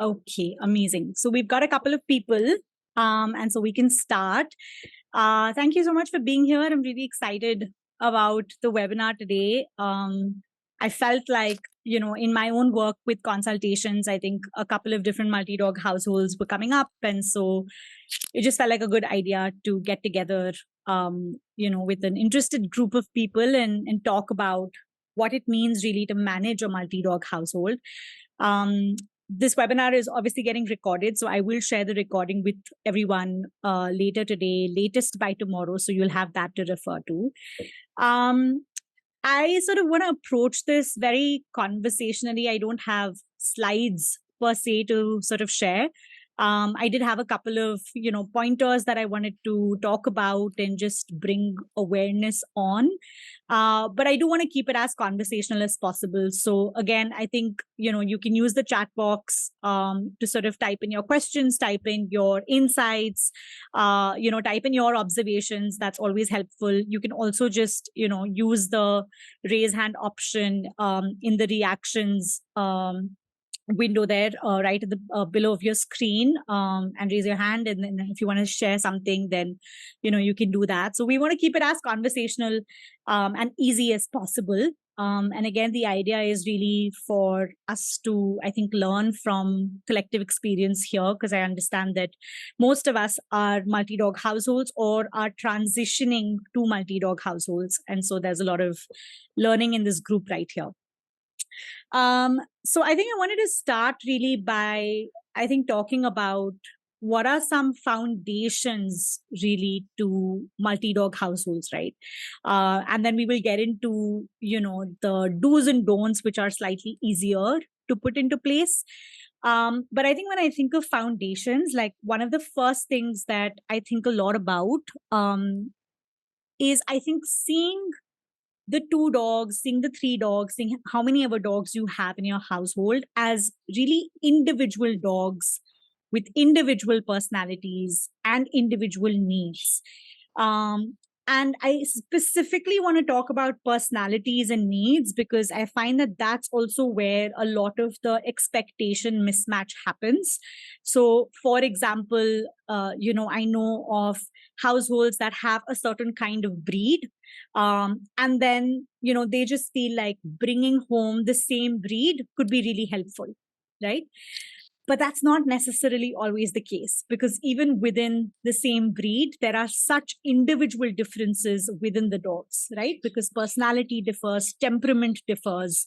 Okay, amazing. So we've got a couple of people, and so we can start. Thank you so much for being here. I'm really excited about the webinar today. I felt like, in my own work with consultations, I think a couple of different multi-dog households were coming up. And so it just felt like a good idea to get together, with an interested group of people and talk about what it means really to manage a multi-dog household. This webinar is obviously getting recorded, so I will share the recording with everyone later today, latest by tomorrow, so you'll have that to refer to. I sort of want to approach this very conversationally. I don't have slides per se to sort of share. I did have a couple of, pointers that I wanted to talk about and just bring awareness on. But I do want to keep it as conversational as possible. So again, I think, you can use the chat box to sort of type in your questions, type in your insights, type in your observations. That's always helpful. You can also just, use the raise hand option in the reactions window there, right at the below of your screen, and raise your hand. And then if you want to share something, then you can do that. So we want to keep it as conversational and easy as possible. And again, the idea is really for us to, I think, learn from collective experience here, because I understand that most of us are multi-dog households or are transitioning to multi-dog households. And so there's a lot of learning in this group right here. So I think I wanted to start really by, I think, talking about what are some foundations really to multi-dog households, right? And then we will get into, the do's and don'ts, which are slightly easier to put into place. But I think when I think of foundations, like one of the first things that I think a lot about is, I think, seeing the two dogs, seeing the three dogs, seeing how many other dogs you have in your household as really individual dogs with individual personalities and individual needs. And I specifically want to talk about personalities and needs because I find that that's also where a lot of the expectation mismatch happens. So, for example, I know of households that have a certain kind of breed, and then they just feel like bringing home the same breed could be really helpful, right? But that's not necessarily always the case, because even within the same breed there are such individual differences within the dogs, right? Because personality differs, temperament differs.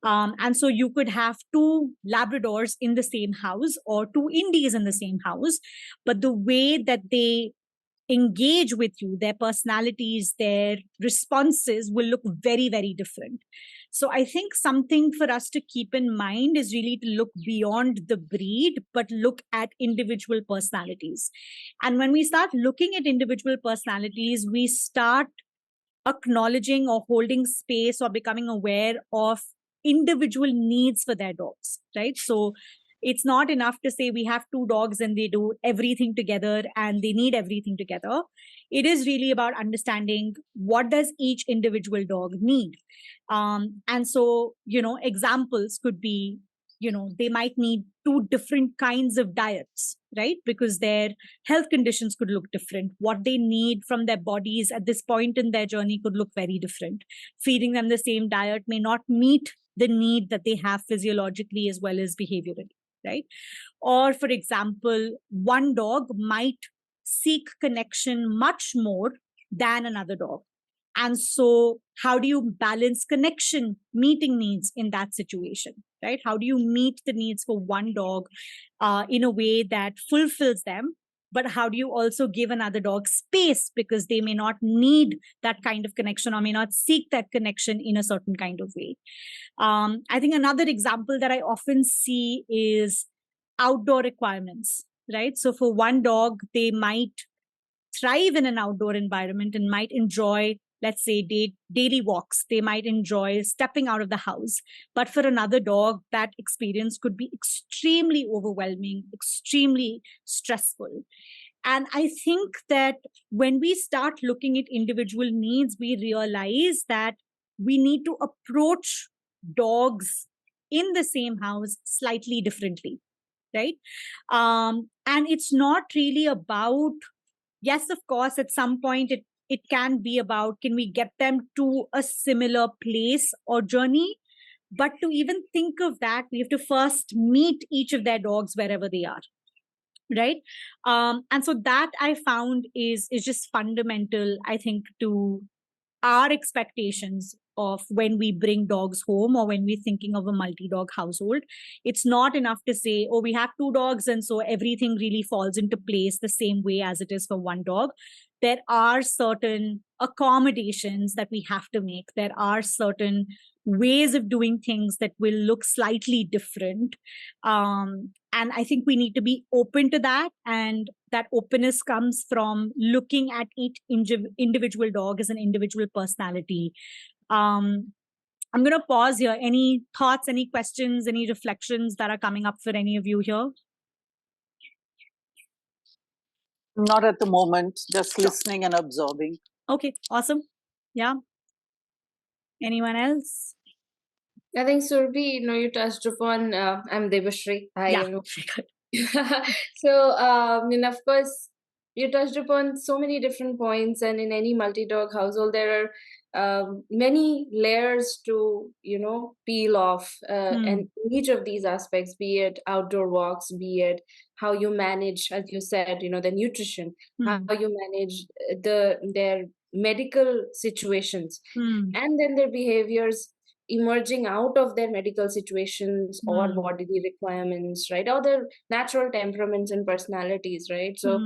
And so you could have two Labradors in the same house or two Indies in the same house, but the way that they engage with you, their personalities, their responses will look very, very different. So I think something for us to keep in mind is really to look beyond the breed, but look at individual personalities. And when we start looking at individual personalities, we start acknowledging or holding space or becoming aware of individual needs for their dogs, right? So it's not enough to say we have two dogs and they do everything together and they need everything together. It is really about understanding what does each individual dog need. And so, examples could be, they might need two different kinds of diets, right? Because their health conditions could look different. What they need from their bodies at this point in their journey could look very different. Feeding them the same diet may not meet the need that they have physiologically as well as behaviorally, right? Or, for example, one dog might seek connection much more than another dog. And so, how do you balance connection, meeting needs in that situation, right? How do you meet the needs for one dog in a way that fulfills them? But how do you also give another dog space because they may not need that kind of connection or may not seek that connection in a certain kind of way? I think another example that I often see is outdoor requirements, right? So for one dog, they might thrive in an outdoor environment and might enjoy, let's say, daily walks. They might enjoy stepping out of the house. But for another dog, that experience could be extremely overwhelming, extremely stressful. And I think that when we start looking at individual needs, we realize that we need to approach dogs in the same house slightly differently. right? And it's not really about, yes, of course, at some point it can be about, can we get them to a similar place or journey? But to even think of that, we have to first meet each of their dogs wherever they are, right? And so that I found is just fundamental, I think, to our expectations of when we bring dogs home or when we're thinking of a multi-dog household. It's not enough to say, oh, we have 2 dogs and so everything really falls into place the same way as it is for one dog. There are certain accommodations that we have to make. There are certain ways of doing things that will look slightly different. And I think we need to be open to that. And that openness comes from looking at each individual dog as an individual personality. I'm going to pause here. Any thoughts, any questions, any reflections that are coming up for any of you here? Not at the moment, just listening and absorbing. Okay, awesome. Yeah. Anyone else? I think Surbhi, you touched upon, I'm Debashri. So, of course, you touched upon so many different points, and in any multi-dog household, there are many layers to, peel off. And in each of these aspects, be it outdoor walks, be it how you manage, as you said, the nutrition, how you manage their medical situations, and then their behaviors emerging out of their medical situations or bodily requirements, right? Or their natural temperaments and personalities, right? So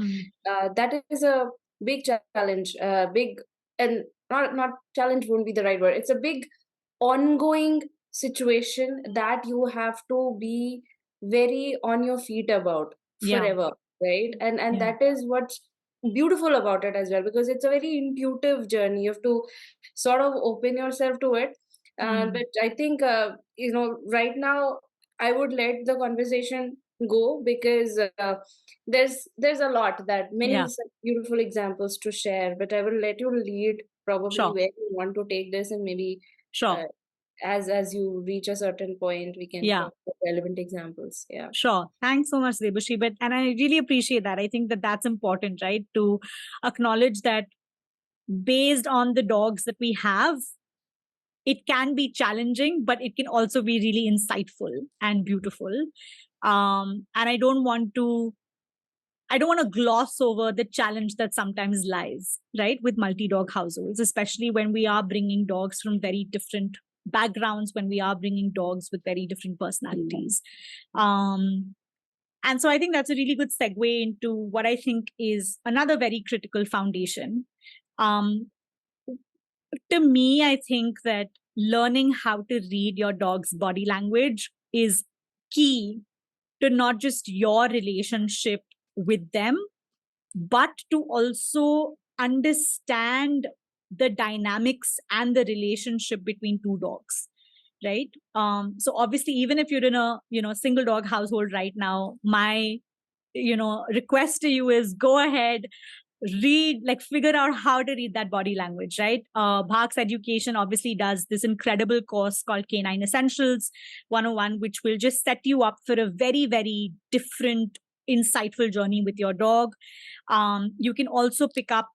that is a big challenge, and not challenge won't be the right word. It's a big ongoing situation that you have to be very on your feet about forever, right? And that is what's beautiful about it as well, because it's a very intuitive journey. You have to sort of open yourself to it. But I think, right now, I would let the conversation go, because there's a lot, that many such beautiful examples to share. But I will let you lead probably where you want to take this, and maybe as you reach a certain point, we can talk about relevant examples. Yeah. Sure. Thanks so much, Debashri. And I really appreciate that. I think that that's important, right? To acknowledge that based on the dogs that we have, it can be challenging, but it can also be really insightful and beautiful. And I don't want to gloss over the challenge that sometimes lies, right, with multi-dog households, especially when we are bringing dogs from very different backgrounds, when we are bringing dogs with very different personalities. And so I think that's a really good segue into what I think is another very critical foundation. To me, I think that learning how to read your dog's body language is key to not just your relationship with them, but to also understand the dynamics and the relationship between 2 dogs, right? So obviously, even if you're in a single dog household right now, my request to you is go ahead, figure out how to read that body language, right? Bhag's Education obviously does this incredible course called Canine Essentials 101, which will just set you up for a very, very different, insightful journey with your dog. You can also pick up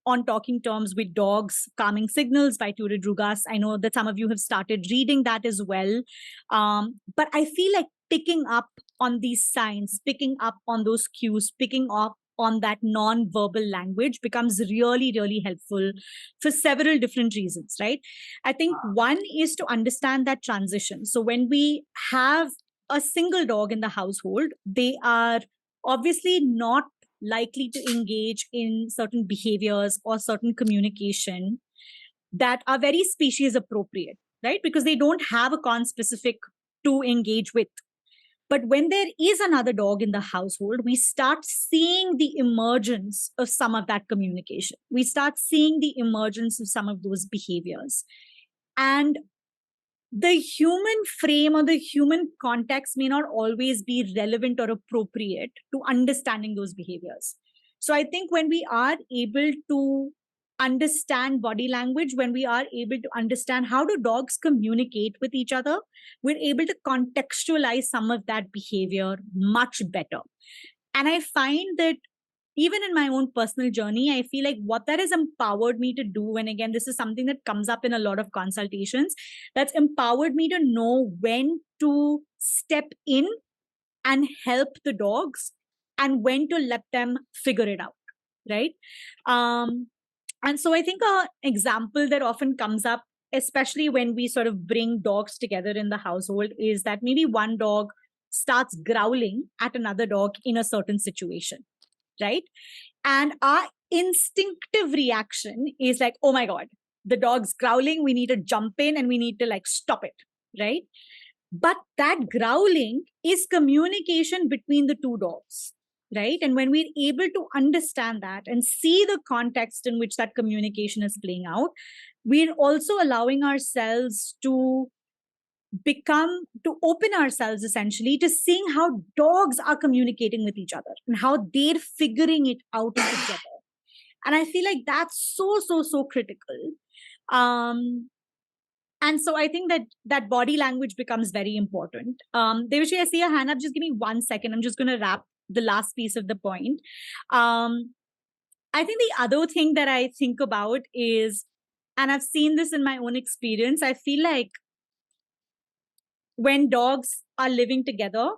On Talking Terms with Dogs, Calming Signals by Ture Drugas. I know that some of you have started reading that as well. But I feel like picking up on these signs, picking up on those cues, picking up on that non-verbal language becomes really, really helpful for several different reasons, right? I think one is to understand that transition. So when we have a single dog in the household, they are obviously not likely to engage in certain behaviors or certain communication that are very species appropriate, right? Because they don't have a conspecific to engage with. But when there is another dog in the household, we start seeing the emergence of some of that communication. We start seeing the emergence of some of those behaviors. And the human frame or the human context may not always be relevant or appropriate to understanding those behaviors. So I think when we are able to understand body language, when we are able to understand how do dogs communicate with each other, we're able to contextualize some of that behavior much better. And I find that even in my own personal journey, I feel like what that has empowered me to do, and again, this is something that comes up in a lot of consultations, that's empowered me to know when to step in and help the dogs and when to let them figure it out, right? And so I think an example that often comes up, especially when we sort of bring dogs together in the household, is that maybe one dog starts growling at another dog in a certain situation, right? And our instinctive reaction is like, oh my God, the dog's growling. We need to jump in and we need to like stop it, right? But that growling is communication between the two dogs, right? And when we're able to understand that and see the context in which that communication is playing out, we're also allowing ourselves to open ourselves essentially to seeing how dogs are communicating with each other and how they're figuring it out together. And I feel like that's so critical. And so I think that body language becomes very important. Devashi, I see your hand up. Just give me 1 second. I'm just going to wrap the last piece of the point. I think the other thing that I think about is, and I've seen this in my own experience, I feel like when dogs are living together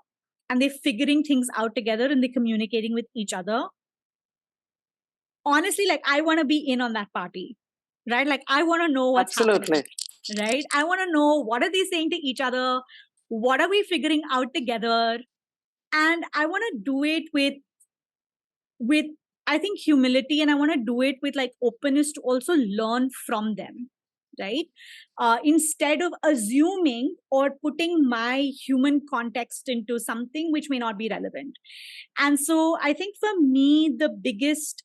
and they're figuring things out together and they're communicating with each other, honestly, like I want to be in on that party, right? Like I want to know what's happening, right? I want to know, what are they saying to each other? What are we figuring out together? And I want to do it with I think humility, and I want to do it with like openness to also learn from them, right? Instead of assuming or putting my human context into something which may not be relevant. And so I think for me, the biggest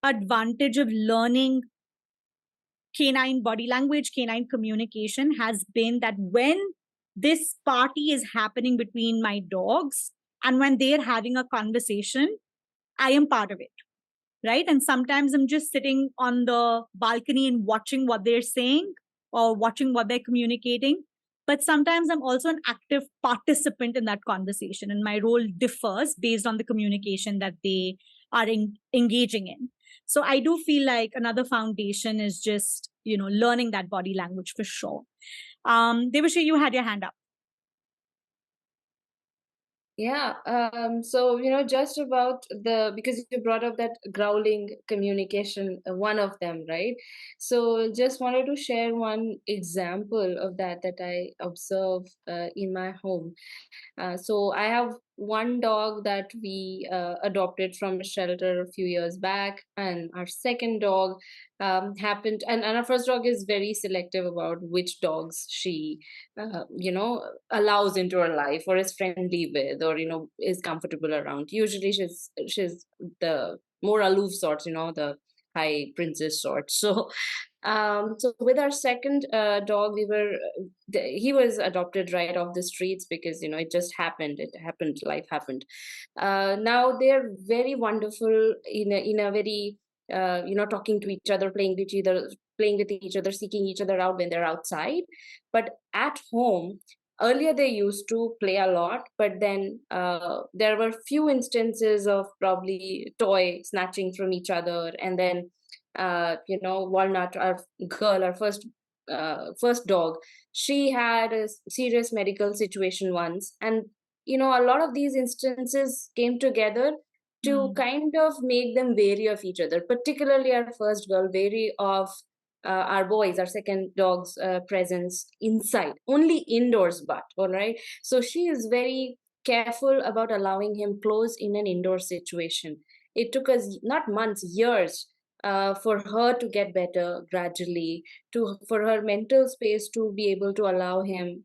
advantage of learning canine body language, canine communication has been that when this party is happening between my dogs and when they're having a conversation, I am part of it, right? And sometimes I'm just sitting on the balcony and watching what they're saying or watching what they're communicating. But sometimes I'm also an active participant in that conversation, and my role differs based on the communication that they are engaging in. So I do feel like another foundation is just, learning that body language for sure. Devashi, you had your hand up. Yeah. So, just about because you brought up that growling communication, one of them, right? So, just wanted to share one example of that I observe in my home. So I have one dog that we adopted from a shelter a few years back, and our second dog happened, and our first dog is very selective about which dogs she, allows into her life or is friendly with, or is comfortable around. Usually, she's the more aloof sort, the high princess sort. So with our second dog, he was adopted right off the streets because it just happened. Life happened. Now they're very wonderful in a very talking to each other, playing with each other, seeking each other out when they're outside. But at home, earlier they used to play a lot, but then there were few instances of probably toy snatching from each other, and then Walnut, our first dog, she had a serious medical situation once, and a lot of these instances came together to kind of make them wary of each other, particularly our first girl, wary of our boys, our second dog's presence inside, only indoors, but all right. So she is very careful about allowing him close in an indoor situation. It took us not months, years, for her to get better gradually, for her mental space to be able to allow him,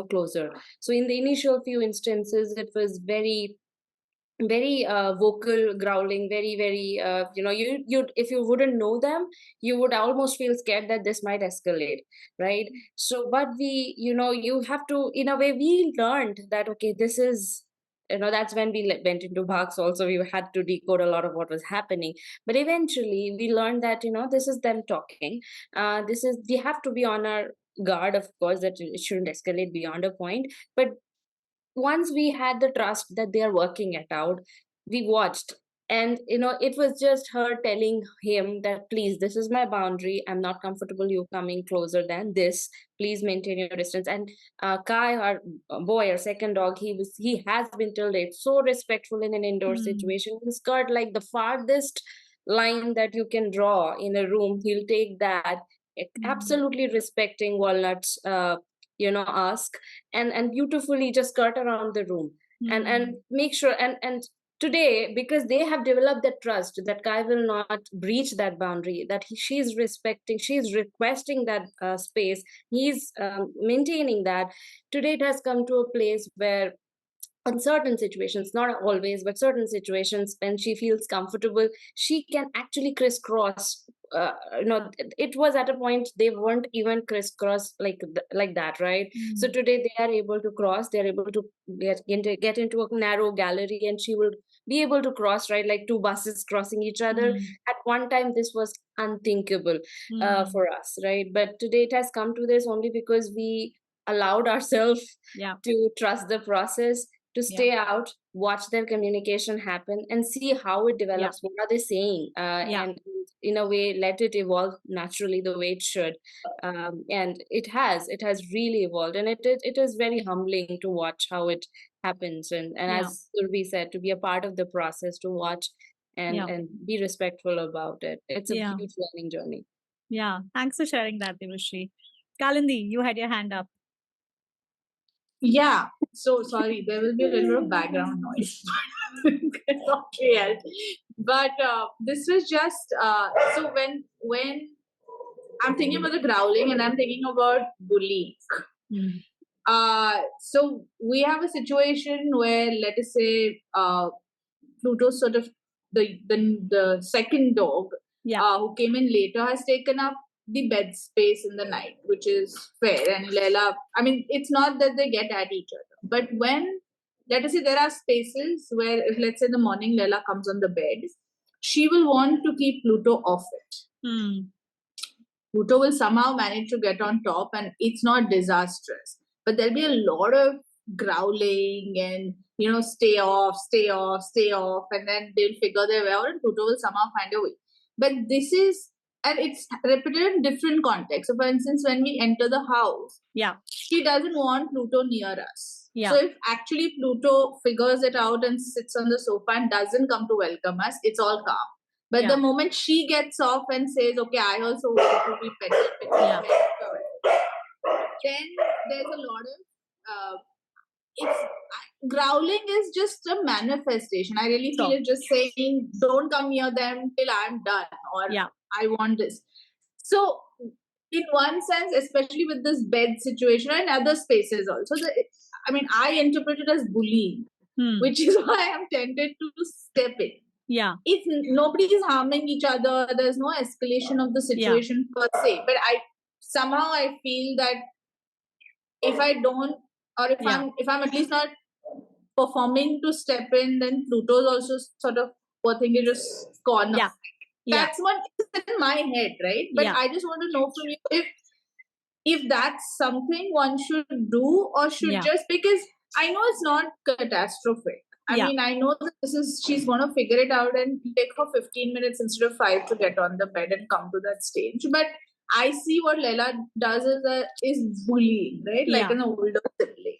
closer. So in the initial few instances, it was very vocal growling, very very you if you wouldn't know them, you would almost feel scared that this might escalate, right? So but we you have to, in a way, we learned that okay, this is that's when we went into Bhaks also. We had to decode a lot of what was happening. But eventually we learned that, this is them talking. We have to be on our guard, of course, that it shouldn't escalate beyond a point. But once we had the trust that they are working it out, we watched. And, it was just her telling him that, please, this is my boundary. I'm not comfortable you coming closer than this. Please maintain your distance. And Kai, our boy, our second dog, he has been till date so respectful in an indoor situation. He's got like the farthest line that you can draw in a room. He'll take that, absolutely respecting Walnut's, ask, and beautifully just skirt around the room and make sure. And today, because they have developed that trust that Kai will not breach that boundary, that she's requesting that space, he's maintaining that. Today it has come to a place where, in certain situations, not always, but certain situations, when she feels comfortable, she can actually crisscross. It was at a point they weren't even crisscross like that, right? So today they are able to cross. They're able to get into a narrow gallery, and she will be able to cross, right, like two buses crossing each other. At one time, this was unthinkable for us, right? But today it has come to this only because we allowed ourselves to trust the process, to stay out, watch their communication happen, and see how it develops. What are they saying? And in a way, let it evolve naturally the way it should. And it has really evolved, and it is very humbling to watch how it happens. And as Surabhi said, to be a part of the process, to watch and be respectful about it. It's a huge learning journey. Yeah, thanks for sharing that, Devashri. Kalindi, you had your hand up. Yeah, so sorry, there will be a little bit of background noise. Okay, but this was just so when I'm thinking about the growling and I'm thinking about bullying. So we have a situation where, let us say, Pluto, sort of the second dog who came in later, has taken up the bed space in the night, which is fair. And Leila, I mean, it's not that they get at each other, but when, let us say, there are spaces where, if let's say in the morning Leila comes on the bed, she will want to keep Pluto off it. Pluto will somehow manage to get on top, and it's not disastrous, but there'll be a lot of growling and stay off, and then they'll figure their way out, and Pluto will somehow find a way. But this is, and it's repeated in different contexts. So for instance, when we enter the house, she doesn't want Pluto near us. So if actually Pluto figures it out and sits on the sofa and doesn't come to welcome us, it's all calm. But the moment she gets off and says, okay, I also want to be petted, then there's a lot of growling is just a manifestation. I really feel it's just saying, don't come near them till I'm done, or I want this. So in one sense, especially with this bed situation and other spaces also, I interpret it as bullying, which is why I'm tempted to step in. If nobody is harming each other, there's no escalation of the situation per se. But I feel that if I don't, or if I'm at least not performing to step in, then Pluto's also sort of, poor thing, is just corner. That's what is in my head, right? But I just want to know from you if that's something one should do, or should just, because I know it's not catastrophic. I mean, I know that she's going to figure it out and take her 15 minutes instead of 5 to get on the bed and come to that stage. But I see what Leila does is bullying, right? Like an older sibling.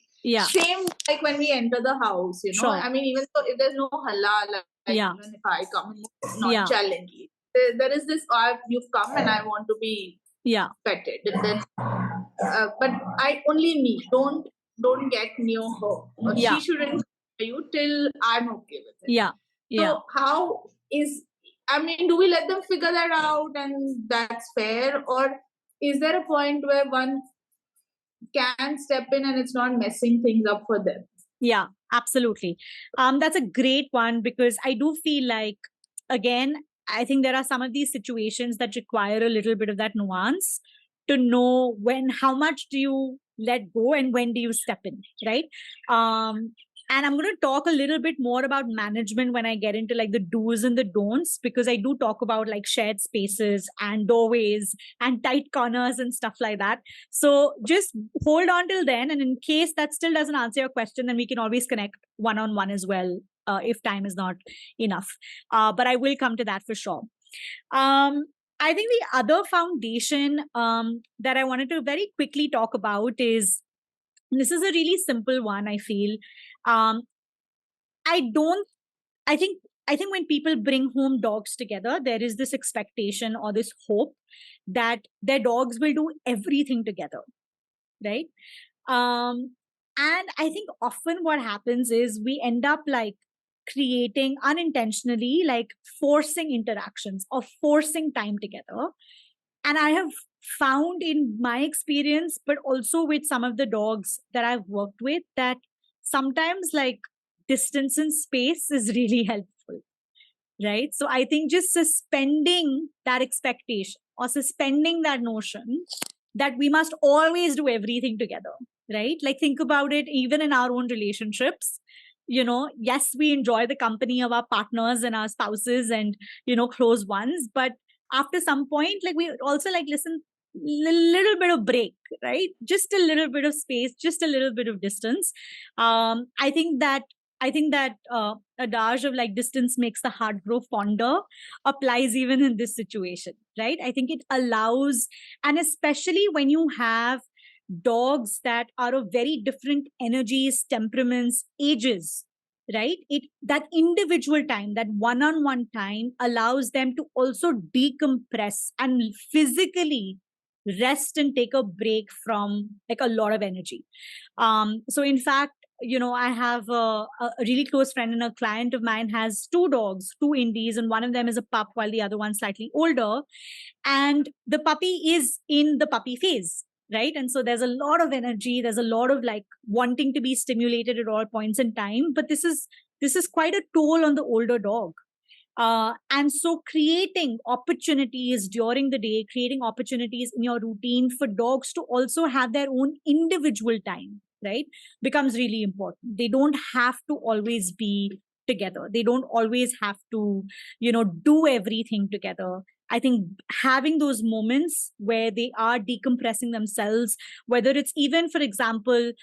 Same like when we enter the house, I mean, even though if there's no halla, even if I come and not challenge you, there is this, you've come and I want to be petted. And then, but only me, don't get near her. Or she shouldn't you till I'm okay with it. So how is, do we let them figure that out and that's fair, or is there a point where one can step in and it's not messing things up for them? Yeah, absolutely. That's a great one, because I do feel like, again, I think there are some of these situations that require a little bit of that nuance to know how much do you let go and when do you step in, right? And I'm going to talk a little bit more about management when I get into like the do's and the don'ts, because I do talk about like shared spaces and doorways and tight corners and stuff like that. So just hold on till then. And in case that still doesn't answer your question, then we can always connect one-on-one as well, if time is not enough. But I will come to that for sure. I think the other foundation that I wanted to very quickly talk about is, this is a really simple one, I feel. I think when people bring home dogs together, there is this expectation or this hope that their dogs will do everything together, right? And I think often what happens is we end up like creating unintentionally, like forcing interactions or forcing time together. And I have found in my experience, but also with some of the dogs that I've worked with, that sometimes like distance and space is really helpful, right? So I think just suspending that expectation or suspending that notion that we must always do everything together, right? Like think about it, even in our own relationships. Yes, we enjoy the company of our partners and our spouses and, close ones. But after some point, like we also like, listen, little bit of break, right? Just a little bit of space, just a little bit of distance. I think that adage of like distance makes the heart grow fonder applies even in this situation, right? I think it allows, and especially when you have dogs that are of very different energies, temperaments, ages, right? That individual time, that one-on-one time allows them to also decompress and physically rest and take a break from like a lot of energy. So in fact, I have a really close friend, and a client of mine has 2 dogs, 2 indies, and one of them is a pup while the other one's slightly older. And the puppy is in the puppy phase, right? And so there's a lot of energy, there's a lot of like wanting to be stimulated at all points in time. But this is quite a toll on the older dog. And so creating opportunities during the day, creating opportunities in your routine for dogs to also have their own individual time, right, becomes really important. They don't have to always be together. They don't always have to, do everything together. I think having those moments where they are decompressing themselves, whether it's even, for example,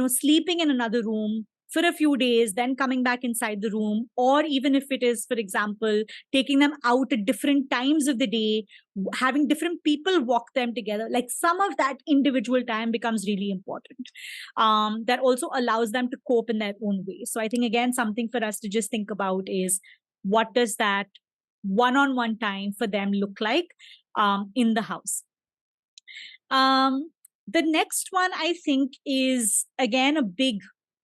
sleeping in another room for a few days, then coming back inside the room, or even if it is, for example, taking them out at different times of the day, having different people walk them together, like some of that individual time becomes really important. That also allows them to cope in their own way. So I think, again, something for us to just think about is, what does that one-on-one time for them look like in the house? The next one, I think, is again a big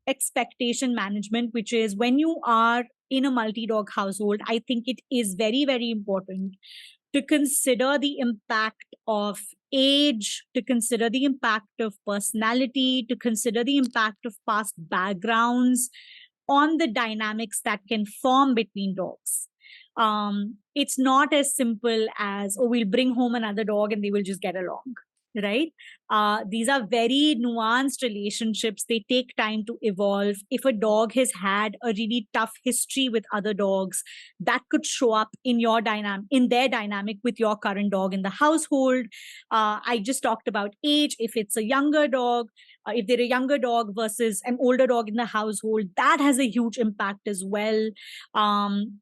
expectation management, which is when you are in a multi-dog household, I think it is very, very important to consider the impact of age, to consider the impact of personality, to consider the impact of past backgrounds on the dynamics that can form between dogs. It's not as simple as, oh, we'll bring home another dog and they will just get along, right? These are very nuanced relationships. They take time to evolve. If a dog has had a really tough history with other dogs, that could show up in their dynamic with your current dog in the household. I just talked about age. If it's a younger dog, if they're a younger dog versus an older dog in the household, that has a huge impact as well.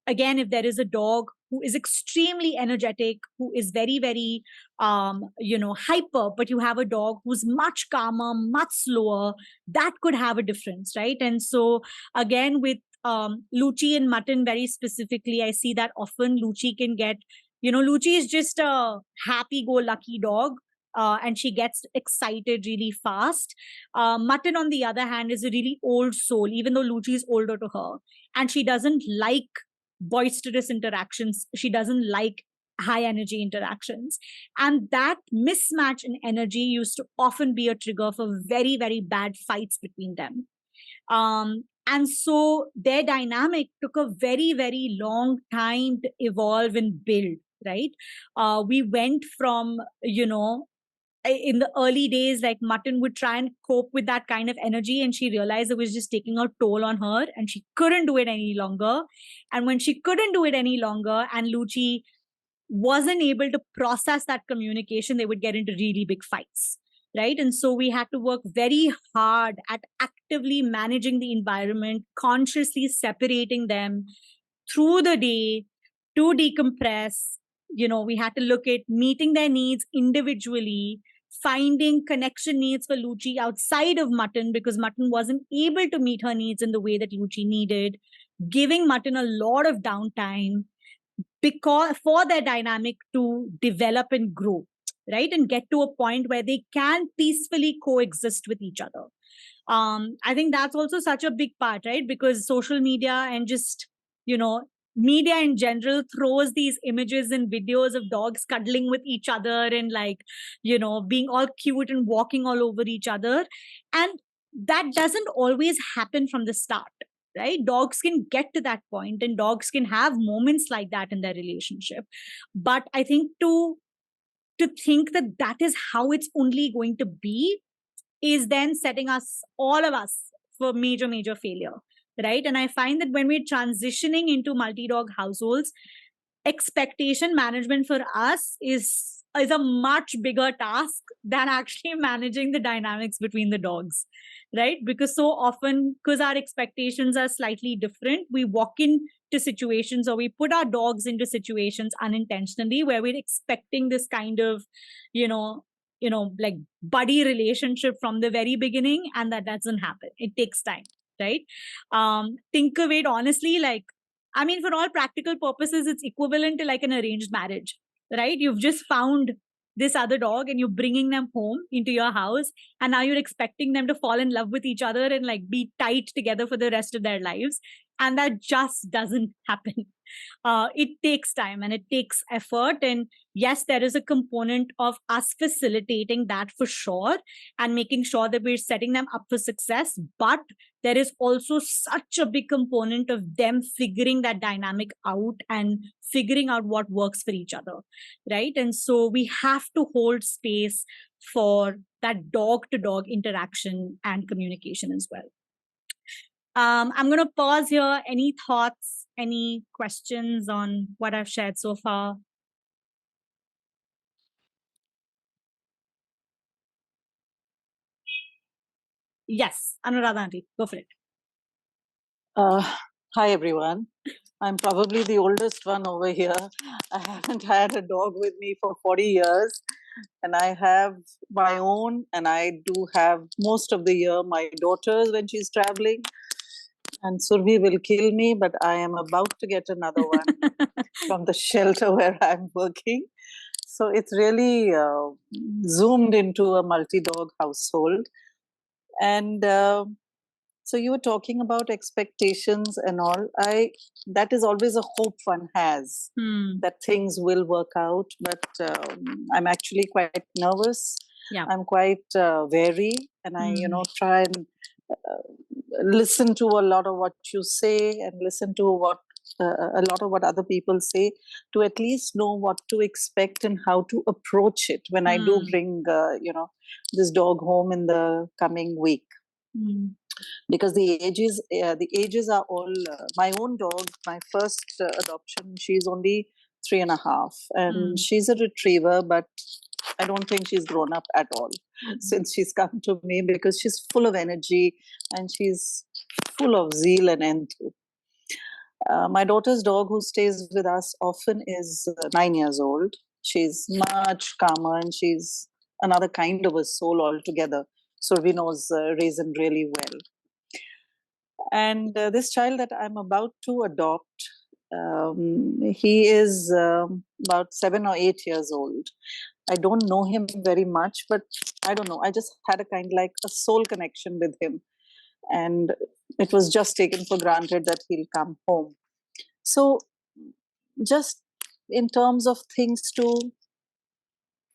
Again, if there is a dog who is extremely energetic, who is very, very, hyper, but you have a dog who's much calmer, much slower, that could have a difference, right? And so again, with Luchi and Mutton very specifically, I see that often Luchi can get, Luchi is just a happy-go-lucky dog. And she gets excited really fast. Mutton, on the other hand, is a really old soul, even though Luchi is older to her. And she doesn't like boisterous interactions. She doesn't like high energy interactions. And that mismatch in energy used to often be a trigger for very, very bad fights between them. And so their dynamic took a very, very long time to evolve and build, right? We went from, in the early days, like Mutton would try and cope with that kind of energy, and she realized it was just taking a toll on her and she couldn't do it any longer. And when she couldn't do it any longer and Lucci wasn't able to process that communication, they would get into really big fights, right? And so we had to work very hard at actively managing the environment, consciously separating them through the day to decompress. We had to look at meeting their needs individually, finding connection needs for Lucci outside of Mutton, because Mutton wasn't able to meet her needs in the way that Lucci needed, giving Mutton a lot of downtime because for their dynamic to develop and grow, right? And get to a point where they can peacefully coexist with each other. I think that's also such a big part, right? Because social media and just, media in general throws these images and videos of dogs cuddling with each other and being all cute and walking all over each other. And that doesn't always happen from the start, right? Dogs can get to that point and dogs can have moments like that in their relationship. But I think to think that that is how it's only going to be is then setting all of us for major, major failure, right? And I find that when we're transitioning into multi-dog households, expectation management for us is a much bigger task than actually managing the dynamics between the dogs, right? Because so often, because our expectations are slightly different, we walk into situations or we put our dogs into situations unintentionally where we're expecting this kind of, like buddy relationship from the very beginning, and that doesn't happen. It takes time, right? Think of it honestly, for all practical purposes, it's equivalent to like an arranged marriage, right? You've just found this other dog and you're bringing them home into your house, and now you're expecting them to fall in love with each other and like be tight together for the rest of their lives. And that just doesn't happen. It takes time and it takes effort. And yes, there is a component of us facilitating that for sure and making sure that we're setting them up for success. But there is also such a big component of them figuring that dynamic out and figuring out what works for each other, right? And so we have to hold space for that dog-to-dog interaction and communication as well. I'm going to pause here. Any thoughts, any questions on what I've shared so far? Yes, Anuradha aunty, go for it. Hi, everyone. I'm probably the oldest one over here. I haven't had a dog with me for 40 years. And I have my own, and I do have most of the year my daughters when she's traveling. And Survi will kill me, but I am about to get another one from the shelter where I'm working. So it's really zoomed into a multi-dog household. And so you were talking about expectations and all. That is always a hope one has, that things will work out. But I'm actually quite nervous. Yeah. I'm quite wary, and I, try and listen to a lot of what you say and listen to what a lot of what other people say, to at least know what to expect and how to approach it when I do bring this dog home in the coming week. Because the ages are all my own dog, my first adoption, she's only 3.5, and she's a retriever, but I don't think she's grown up at all since she's come to me, because she's full of energy and she's full of zeal and enthusiasm. My daughter's dog, who stays with us often, is 9 years old. She's much calmer and she's another kind of a soul altogether. Survi knows Raisin really well. And this child that I'm about to adopt, he is about 7 or 8 years old. I don't know him very much, but I don't know. I just had a kind of like a soul connection with him. And it was just taken for granted that he'll come home. So just in terms of things to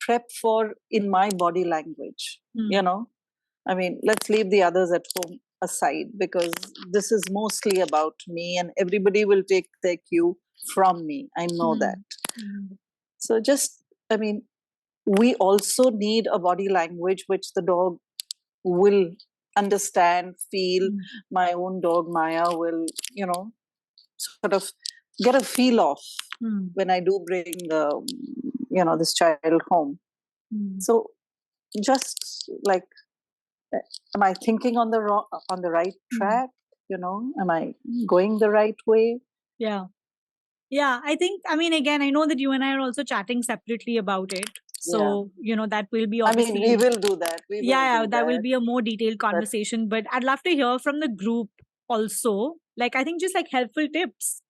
prep for in my body language, I mean, let's leave the others at home aside, because this is mostly about me and everybody will take their cue from me. I know that. So just, I mean, we also need a body language which the dog will understand, feel. My own dog Maya will, sort of get a feel of when I do bring, this child home. So just like, am I thinking on the right track? Am I going the right way? Yeah. I think, again, I know that you and I are also chatting separately about it. So, that will be obviously... we will do that. That will be a more detailed conversation. But I'd love to hear from the group also. Like, I think just like helpful tips.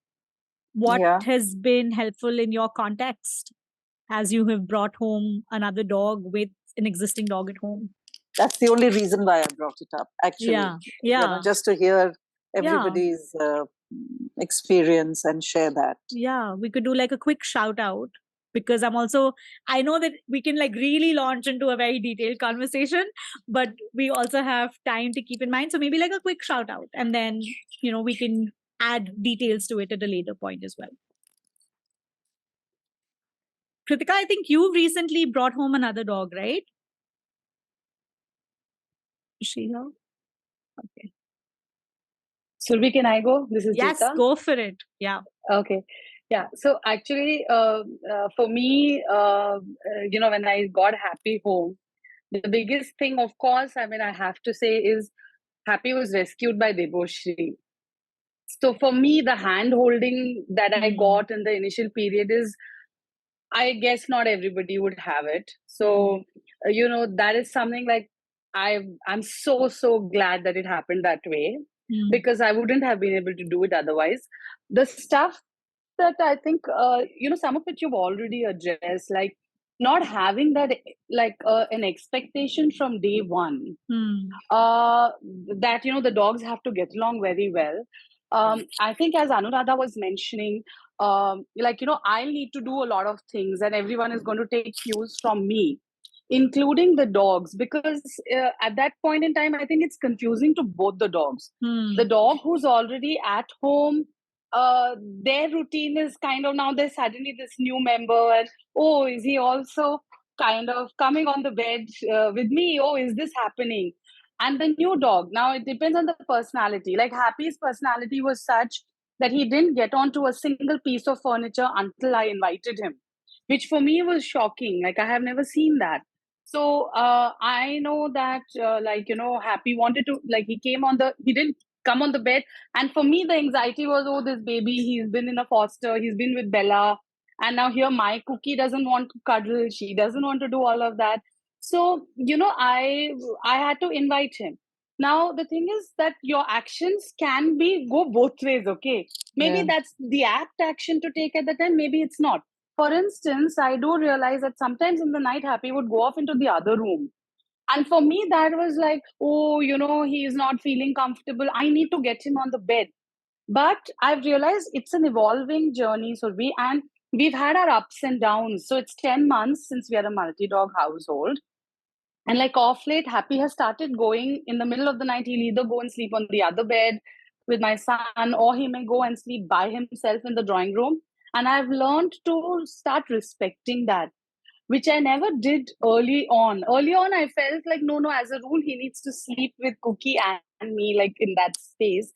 What has been helpful in your context as you have brought home another dog with an existing dog at home? That's the only reason why I brought it up, actually. Just to hear everybody's experience and share that. Yeah, we could do like a quick shout out, because I know that we can like really launch into a very detailed conversation, but we also have time to keep in mind. So maybe like a quick shout out, and then, we can add details to it at a later point as well. Kritika, I think you recently brought home another dog, right? Is she here? Okay. Surbi, can I go? This is Yes, Jita. Go for it. Yeah. Okay. Yeah. So actually, for me, when I got Happy home, the biggest thing, of course, I have to say is Happy was rescued by Deboshri. So for me, the hand holding that I got in the initial period is, I guess not everybody would have it. So, that is something like I'm so glad that it happened that way, because I wouldn't have been able to do it otherwise. The stuff that I think, some of it you've already addressed, like not having that, like an expectation from day one, that, the dogs have to get along very well. I think as Anuradha was mentioning, I need to do a lot of things and everyone is going to take cues from me, including the dogs, because at that point in time, I think it's confusing to both the dogs. The dog who's already at home, their routine is kind of, now there's suddenly this new member, and oh, is he also kind of coming on the bed with me? Oh, is this happening? And the new dog, now it depends on the personality. Like Happy's personality was such that he didn't get onto a single piece of furniture until I invited him, which for me was shocking. Like I have never seen that. So I know that Happy wanted to, like he didn't come on the bed. And for me, the anxiety was, oh, this baby, he's been in a foster, he's been with Bella. And now here my Cookie doesn't want to cuddle. She doesn't want to do all of that. So, I had to invite him. Now, the thing is that your actions can go both ways, okay? Maybe that's the apt action to take at the time. Maybe it's not. For instance, I do realize that sometimes in the night, Happy would go off into the other room. And for me, that was like, oh, he is not feeling comfortable. I need to get him on the bed. But I've realized it's an evolving journey, and we've had our ups and downs. So it's 10 months since we are a multi-dog household. And like off late, Happy has started going in the middle of the night. He'll either go and sleep on the other bed with my son, or he may go and sleep by himself in the drawing room. And I've learned to start respecting that, which I never did early on. Early on, I felt like, no, as a rule, he needs to sleep with Cookie and me, like in that space.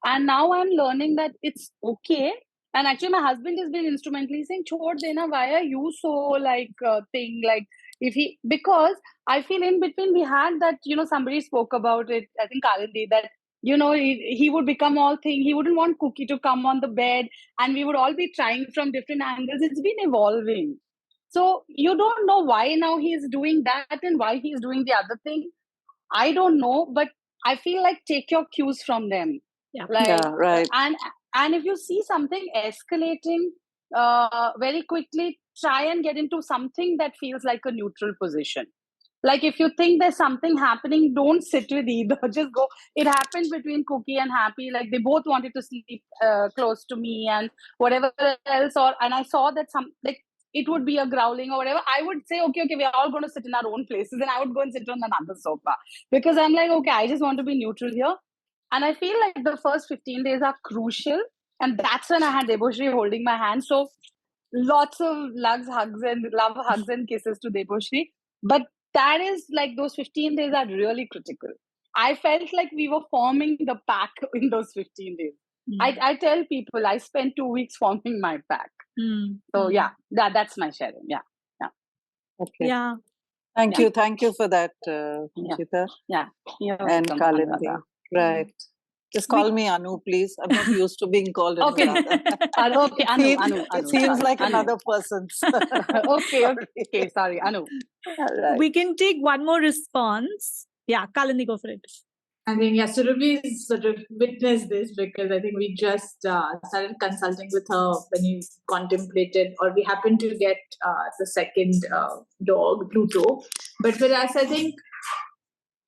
And now I'm learning that it's okay. And actually, my husband has been instrumentally saying, "Chhod dena, why are you so thing?" Like, because I feel in between we had that, somebody spoke about it, I think Kalindi, that, he would become all thing. He wouldn't want Cookie to come on the bed, and we would all be trying from different angles. It's been evolving. So you don't know why now he's doing that and why he's doing the other thing. I don't know, but I feel like take your cues from them. Yeah. Right. And if you see something escalating very quickly, try and get into something that feels like a neutral position. Like if you think there's something happening, don't sit with either. Just go. It happened between Cookie and Happy. Like they both wanted to sleep close to me and whatever else. And I saw that it would be a growling or whatever. I would say, okay, we're all going to sit in our own places, and I would go and sit on another sofa, because I'm like, okay, I just want to be neutral here. And I feel like the first 15 days are crucial. And that's when I had Deboshri holding my hand. So lots of love hugs and kisses to Deboshri. But that is like those 15 days are really critical. I felt like we were forming the pack in those 15 days. I tell people I spent 2 weeks forming my pack. So yeah, that's my sharing. Yeah. Okay. Yeah. Thank you for that, Chita. Yeah. And Kalindi. Right. Just call me Anu, please. I'm not used to being called Anuradha. Okay, Anu. It seems sorry, like Anu. another person's. Okay, sorry, Anu. Right. We can take one more response. Yeah, Kalindi, go for it. I think, yeah, Surabhi's sort of witnessed this because I think we just started consulting with her when we contemplated, or we happened to get the second dog, Pluto. But for us, I think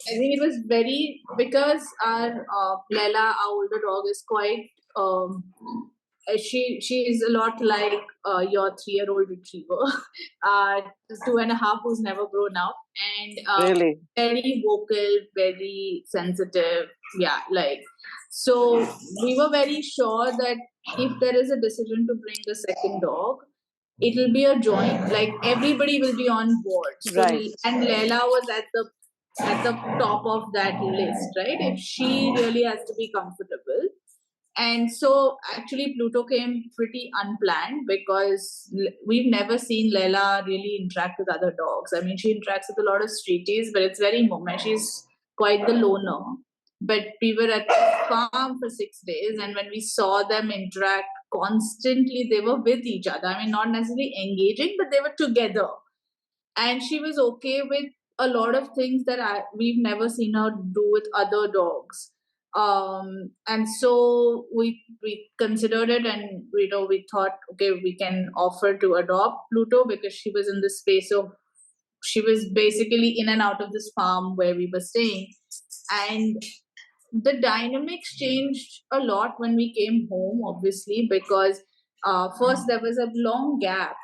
it was very, because our Leila, our older dog, is quite she is a lot like your 3-year-old retriever, 2.5 who's never grown up, and Really? very vocal, very sensitive. Yeah, like, so we were very sure that if there is a decision to bring the second dog, it will be a joint, like everybody will be on board. So, Right. And Leila was at the top of that list, right? If she really has to be comfortable. And so actually Pluto came pretty unplanned because we've never seen Leila really interact with other dogs. I mean, she interacts with a lot of streeties, but it's very moment. She's quite the loner. But we were at the farm for 6 days, and when we saw them interact constantly, they were with each other. I mean, not necessarily engaging, but they were together. And she was okay with a lot of things that we've never seen her do with other dogs. And so we considered it, and we thought, okay, we can offer to adopt Pluto because she was in the space of, she was basically in and out of this farm where we were staying, and the dynamics changed a lot when we came home, obviously, because first there was a long gap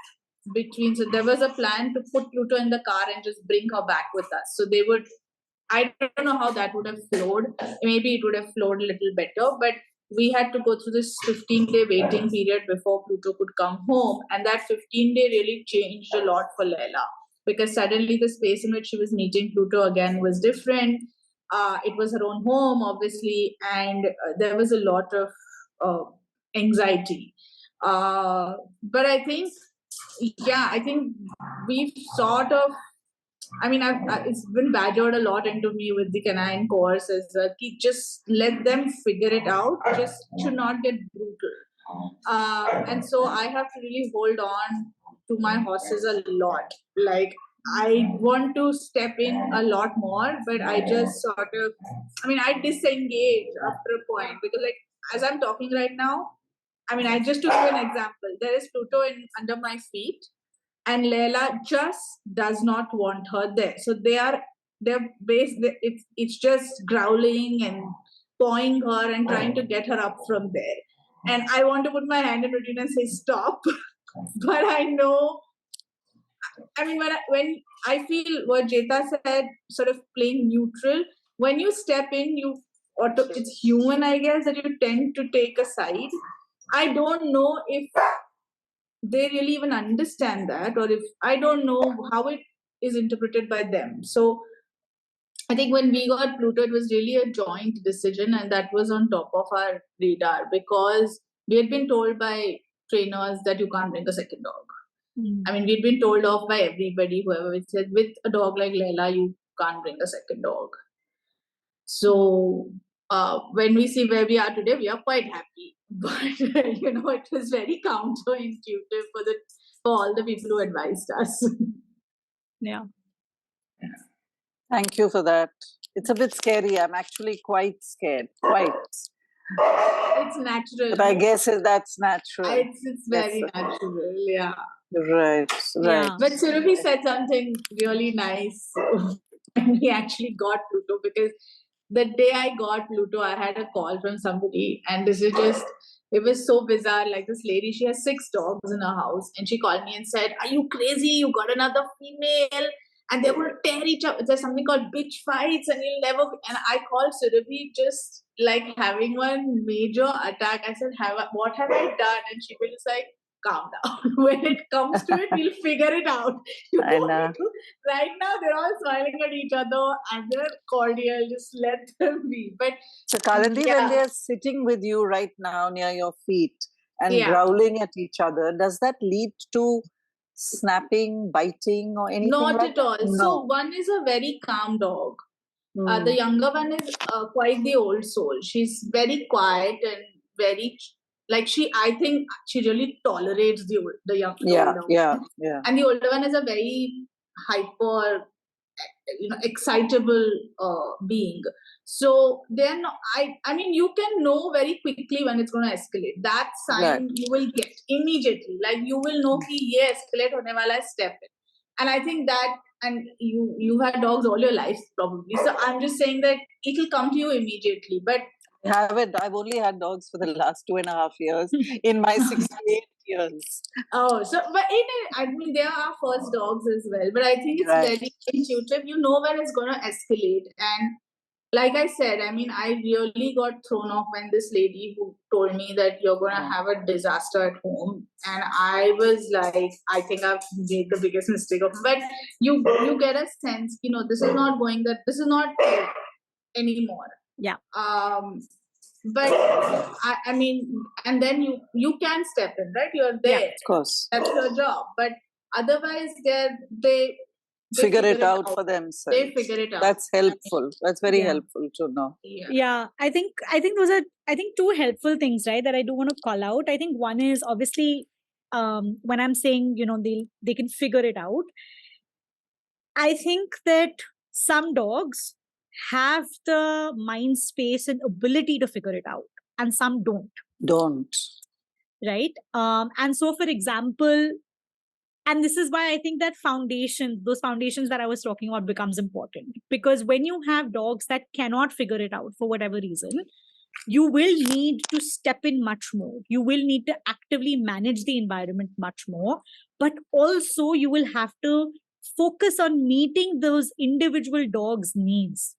between, so there was a plan to put Pluto in the car and just bring her back with us. So they would, I don't know how that would have flowed. Maybe it would have flowed a little better, but we had to go through this 15-day waiting period before Pluto could come home. And that 15-day really changed a lot for Leila because suddenly the space in which she was meeting Pluto again was different. It was her own home, obviously, and there was a lot of anxiety. But I think we've sort of, I mean, it's been badgered a lot into me with the canine course as well. Just let them figure it out. Just should not get brutal. And so I have to really hold on to my horses a lot. Like, I want to step in a lot more, but I just sort of, I mean, I disengage after a point because, like, as I'm talking right now, I mean, I just to give an example, there is Pluto under my feet, and Leila just does not want her there. So it's just growling and pawing her and trying to get her up from there. And I want to put my hand in between and say stop, but I know. I mean, when I feel what Jeta said, sort of playing neutral. When you step in, it's human, I guess, that you tend to take a side. I don't know if they really even understand that, or if I don't know how it is interpreted by them. So I think when we got Pluto, it was really a joint decision, and that was on top of our radar because we had been told by trainers that you can't bring a second dog. I mean, we'd been told off by everybody, whoever it said, with a dog like Leila, you can't bring a second dog. So when we see where we are today, we are quite happy. But it was very counterintuitive for all the people who advised us. Yeah. Thank you for that. It's a bit scary. I'm actually quite scared. Quite. It's natural. But I guess that's natural. It's very natural. Yeah. Right. Yeah. But Surabhi said something really nice when we actually got Pluto, because the day I got Pluto, I had a call from somebody, and it was so bizarre. Like, this lady, she has 6 dogs in her house, and she called me and said, "Are you crazy? You got another female, and they will tear each other. There's something called bitch fights, and you'll never." And I called Surabhi, just like having one major attack. I said, "What have I done?" And she was like, calm down. When it comes to it, we'll figure it out. I know. Right now, they're all smiling at each other and they're cordial. Just let them be. But so, Kalandy, when they're sitting with you right now near your feet and growling at each other, does that lead to snapping, biting, or anything? Not like at all. that? No. So, one is a very calm dog. The younger one is quite the old soul. She's very quiet and very, like, I think she really tolerates the older one. Yeah. And the older one is a very hyper, excitable being. So then I mean, you can know very quickly when it's going to escalate. That sign you will get immediately. Like, you will know ki ye escalate hone wala hai, step in. And I think that, and you've had dogs all your life probably. So I'm just saying that it will come to you immediately. But I haven't. I've only had dogs for the last 2.5 years in my 68 years. Oh, so but I mean, they are our first dogs as well. But I think it's very intuitive. You know when it's going to escalate. And like I said, I mean, I really got thrown off when this lady who told me that you're going to have a disaster at home. And I was like, I think I've made the biggest mistake of it. But you get a sense, this is not anymore. Yeah. But I mean, and then you can step in, right? You're there. Yeah, of course. That's your job. But otherwise, they figure it out for themselves. They figure it out. That's helpful. That's very helpful to know. Yeah. I think those are, two helpful things, right, that I do want to call out. I think one is obviously when I'm saying, they can figure it out. I think that some dogs have the mind space and ability to figure it out, and some don't. Right. And so, for example, and this is why I think that those foundations that I was talking about becomes important, because when you have dogs that cannot figure it out for whatever reason, you will need to step in much more. You will need to actively manage the environment much more, but also you will have to focus on meeting those individual dogs' needs,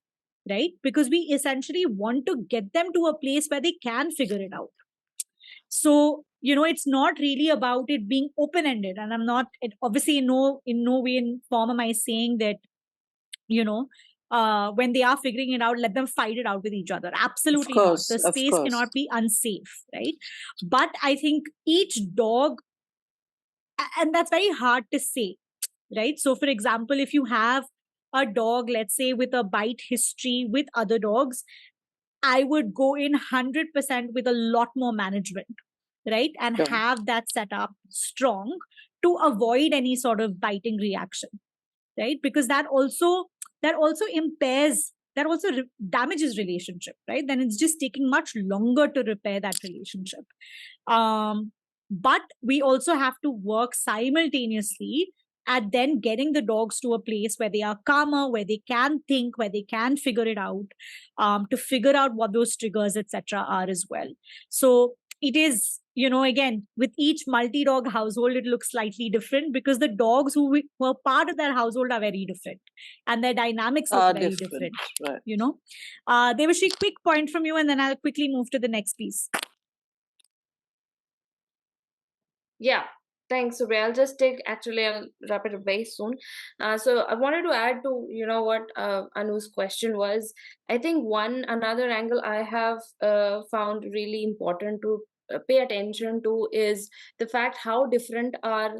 right? Because we essentially want to get them to a place where they can figure it out. So, it's not really about it being open-ended. And I'm not, obviously in no way in form am I saying that, when they are figuring it out, let them fight it out with each other. Absolutely not. The space cannot be unsafe, right? But I think each dog, and that's very hard to say, right? So, for example, if you have a dog, let's say, with a bite history with other dogs, I would go in 100% with a lot more management, right? And have that set up strong to avoid any sort of biting reaction, right? Because that also impairs, that also damages relationship, right? Then it's just taking much longer to repair that relationship. But we also have to work simultaneously at then getting the dogs to a place where they are calmer, where they can think, where they can figure it out, to figure out what those triggers, etc., are as well. So it is, again, with each multi-dog household, it looks slightly different because the dogs who are part of that household are very different and their dynamics are very different. Right. Devashri, quick point from you, and then I'll quickly move to the next piece. Yeah. Thanks, Surya. I'll wrap it up very soon. So I wanted to add to, what Anu's question was. I think another angle I have found really important to pay attention to is the fact how different are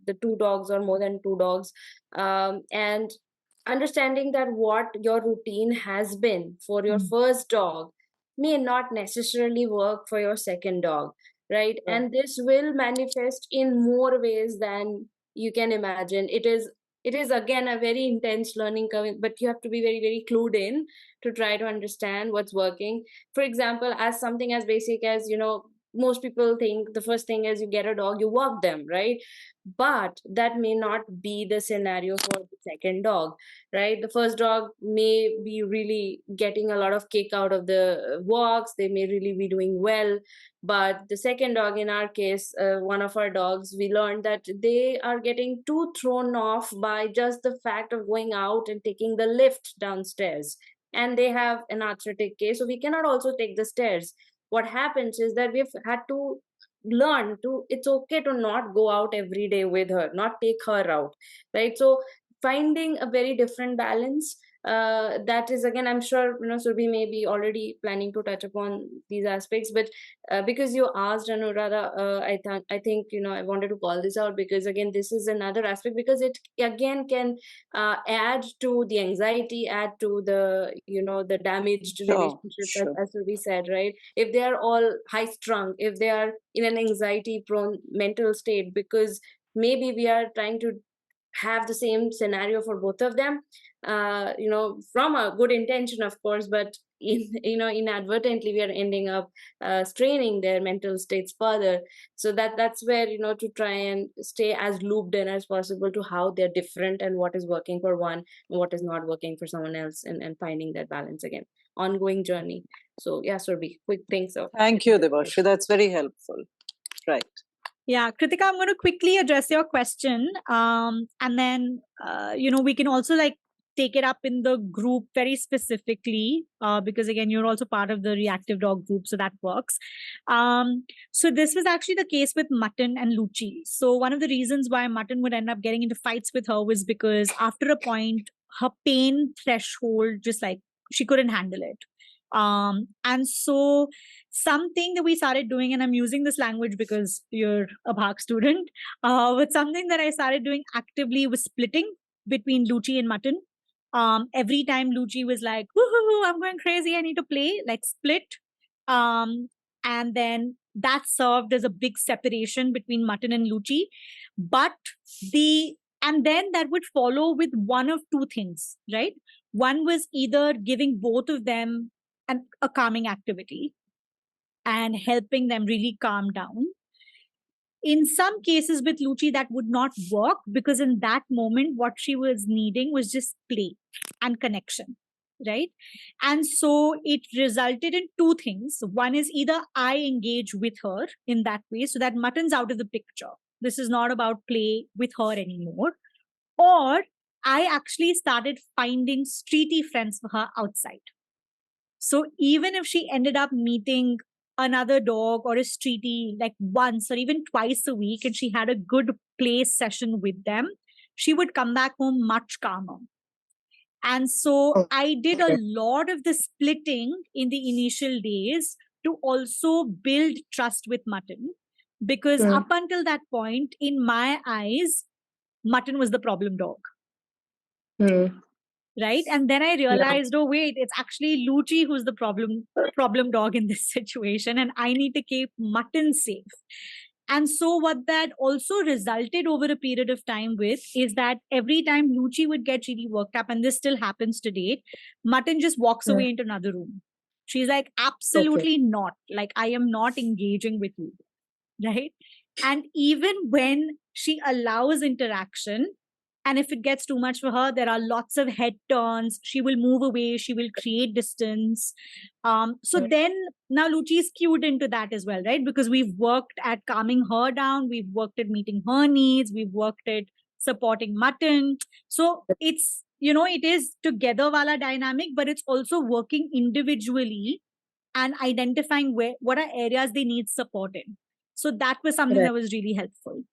the two dogs or more than two dogs, and understanding that what your routine has been for your first dog may not necessarily work for your second dog. Right. Yeah. And this will manifest in more ways than you can imagine. It is again a very intense learning curve, but you have to be very, very clued in to try to understand what's working. For example, as something as basic as, most people think the first thing is you get a dog, you walk them, right? But that may not be the scenario for the second dog, right? The first dog may be really getting a lot of kick out of the walks. They may really be doing well. But the second dog, in our case, one of our dogs, we learned that they are getting too thrown off by just the fact of going out and taking the lift downstairs. And they have an arthritic case, so we cannot also take the stairs. What happens is that we've had to learn to, it's okay to not go out every day with her, not take her out, right? So finding a very different balance, that is, again, I'm sure, Surbhi may be already planning to touch upon these aspects, but because you asked, Anuradha, I think, I wanted to call this out, because again, this is another aspect, because it again can add to the anxiety, add to the, the damaged relationships, as Surbhi said, right? If they are all high strung, if they are in an anxiety prone mental state, because maybe we are trying to have the same scenario for both of them, from a good intention, of course, but inadvertently we are ending up straining their mental states further. So that's where, to try and stay as looped in as possible to how they're different and what is working for one and what is not working for someone else, and finding that balance, again, ongoing journey. So yeah, Surbhi, quick things of. Thank you, Debashri. That's very helpful. Right. Yeah, Kritika, I'm going to quickly address your question. And then, we can also take it up in the group very specifically, because again, you're also part of the reactive dog group, so that works. So this was actually the case with Mutton and Luchi. So one of the reasons why Mutton would end up getting into fights with her was because after a point, her pain threshold, just she couldn't handle it. And so something that we started doing, and I'm using this language because you're a Bhag student, but something that I started doing actively was splitting between Luchi and Mutton. Every time Luchi was like, woohoo, I'm going crazy, I need to play, split. And then that served as a big separation between Mutton and Luchi. And then that would follow with one of two things, right? One was either giving both of them a calming activity and helping them really calm down. In some cases with Luchi, that would not work, because in that moment, what she was needing was just play and connection, right? And so it resulted in two things. One is either I engage with her in that way so that Mutton's out of the picture. This is not about play with her anymore. Or I actually started finding streety friends for her outside. So even if she ended up meeting another dog or a streety once or even twice a week, and she had a good play session with them, she would come back home much calmer. And so I did a lot of the splitting in the initial days to also build trust with Mutton, because up until that point, in my eyes, Mutton was the problem dog. Right? And then I realized, oh wait, it's actually Luchi who's the problem dog in this situation, and I need to keep Mutton safe. And so what that also resulted over a period of time with is that every time Luchi would get really worked up, and this still happens today, Mutton just walks away into another room. She's like, absolutely not. I am not engaging with you. Right? And even when she allows interaction, and if it gets too much for her, there are lots of head turns. She will move away. She will create distance. Then now Luchi is cued into that as well, right? Because we've worked at calming her down. We've worked at meeting her needs. We've worked at supporting Mutton. So it's, it is together wala dynamic, but it's also working individually and identifying what are areas they need support in. So that was something that was really helpful.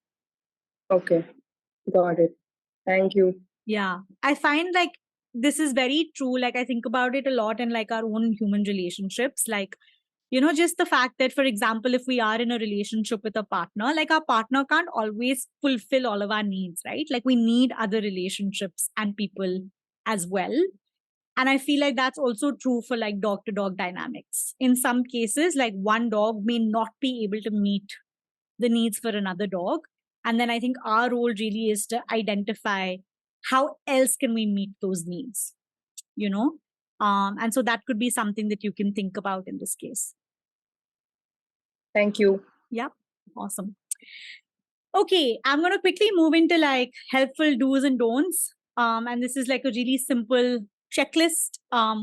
Okay, got it. Thank you. Yeah, I find this is very true. I think about it a lot in our own human relationships. Just the fact that, for example, if we are in a relationship with a partner, our partner can't always fulfill all of our needs, right? We need other relationships and people as well. And I feel that's also true for dog to dog dynamics. In some cases, one dog may not be able to meet the needs for another dog. And then I think our role really is to identify how else can we meet those needs, and so that could be something that you can think about in this case. Thank you. Yep. Awesome. Okay. I'm going to quickly move into helpful do's and don'ts. And this is a really simple checklist,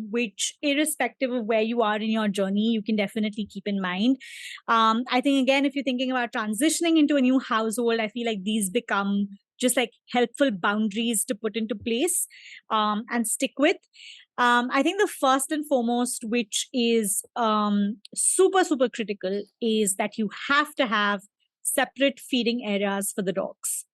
which irrespective of where you are in your journey, you can definitely keep in mind. I think, again, if you're thinking about transitioning into a new household, I feel these become just helpful boundaries to put into place and stick with. I think the first and foremost, which is super, super critical, is that you have to have separate feeding areas for the dogs.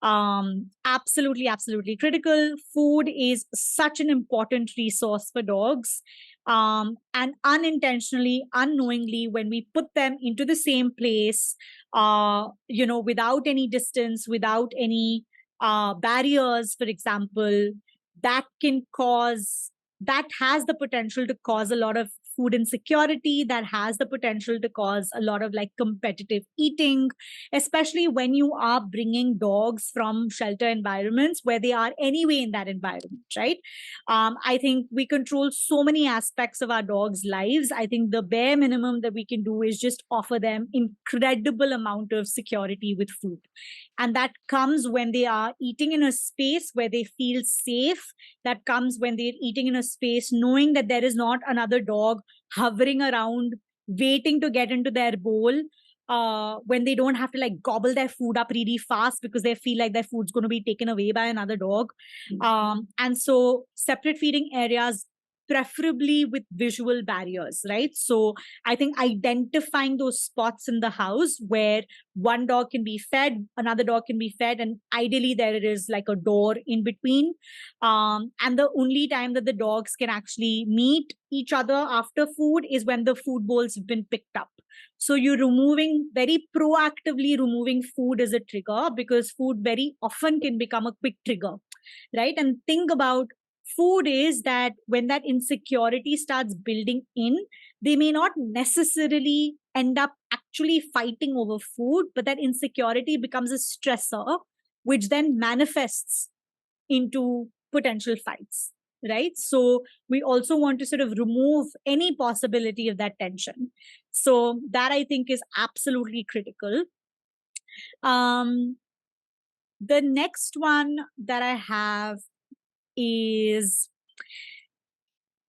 Absolutely, absolutely critical. Food is such an important resource for dogs. And unintentionally, unknowingly, when we put them into the same place, without any distance, without any barriers, for example, that has the potential to cause a lot of food insecurity, that has the potential to cause a lot of like competitive eating, especially when you are bringing dogs from shelter environments where they are anyway in that environment, right? I think we control so many aspects of our dogs' lives. I think the bare minimum that we can do is just offer them incredible amount of security with food. And that comes when they are eating in a space where they feel safe. That comes when they're eating in a space knowing that there is not another dog hovering around, waiting to get into their bowl. When they don't have to like gobble their food up really fast because they feel like their food's going to be taken away by another dog. And so separate feeding areas, preferably with visual barriers, right? So I think identifying those spots in the house where one dog can be fed, another dog can be fed, and ideally there is like a door in between. And the only time that the dogs can actually meet each other after food is when the food bowls have been picked up. So you're very proactively removing food as a trigger, because food very often can become a quick trigger, right? And think about food is that when that insecurity starts building in, they may not necessarily end up actually fighting over food, but that insecurity becomes a stressor, which then manifests into potential fights, right? So we also want to sort of remove any possibility of that tension. So that I think is absolutely critical. The next one that I have is,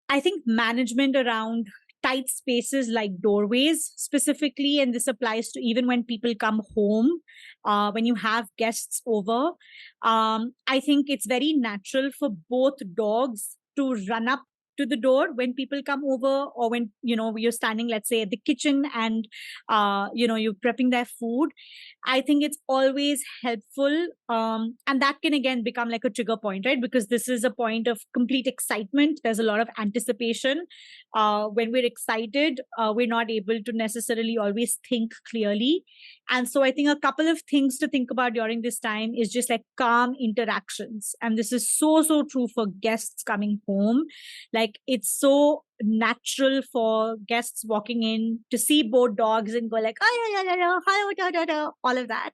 I think, management around tight spaces like doorways specifically. And this applies to even when people come home, when you have guests over. I think it's very natural for both dogs to run up to the door when people come over, or when you're standing, let's say, at the kitchen and you're prepping their food. I think it's always helpful, and that can again become like a trigger point, right? Because this is a point of complete excitement. There's a lot of anticipation. When we're excited, we're not able to necessarily always think clearly. And so I think a couple of things to think about during this time is just like calm interactions. And this is so, so true for guests coming home. Like, it's so natural for guests walking in to see both dogs and go like, all of that.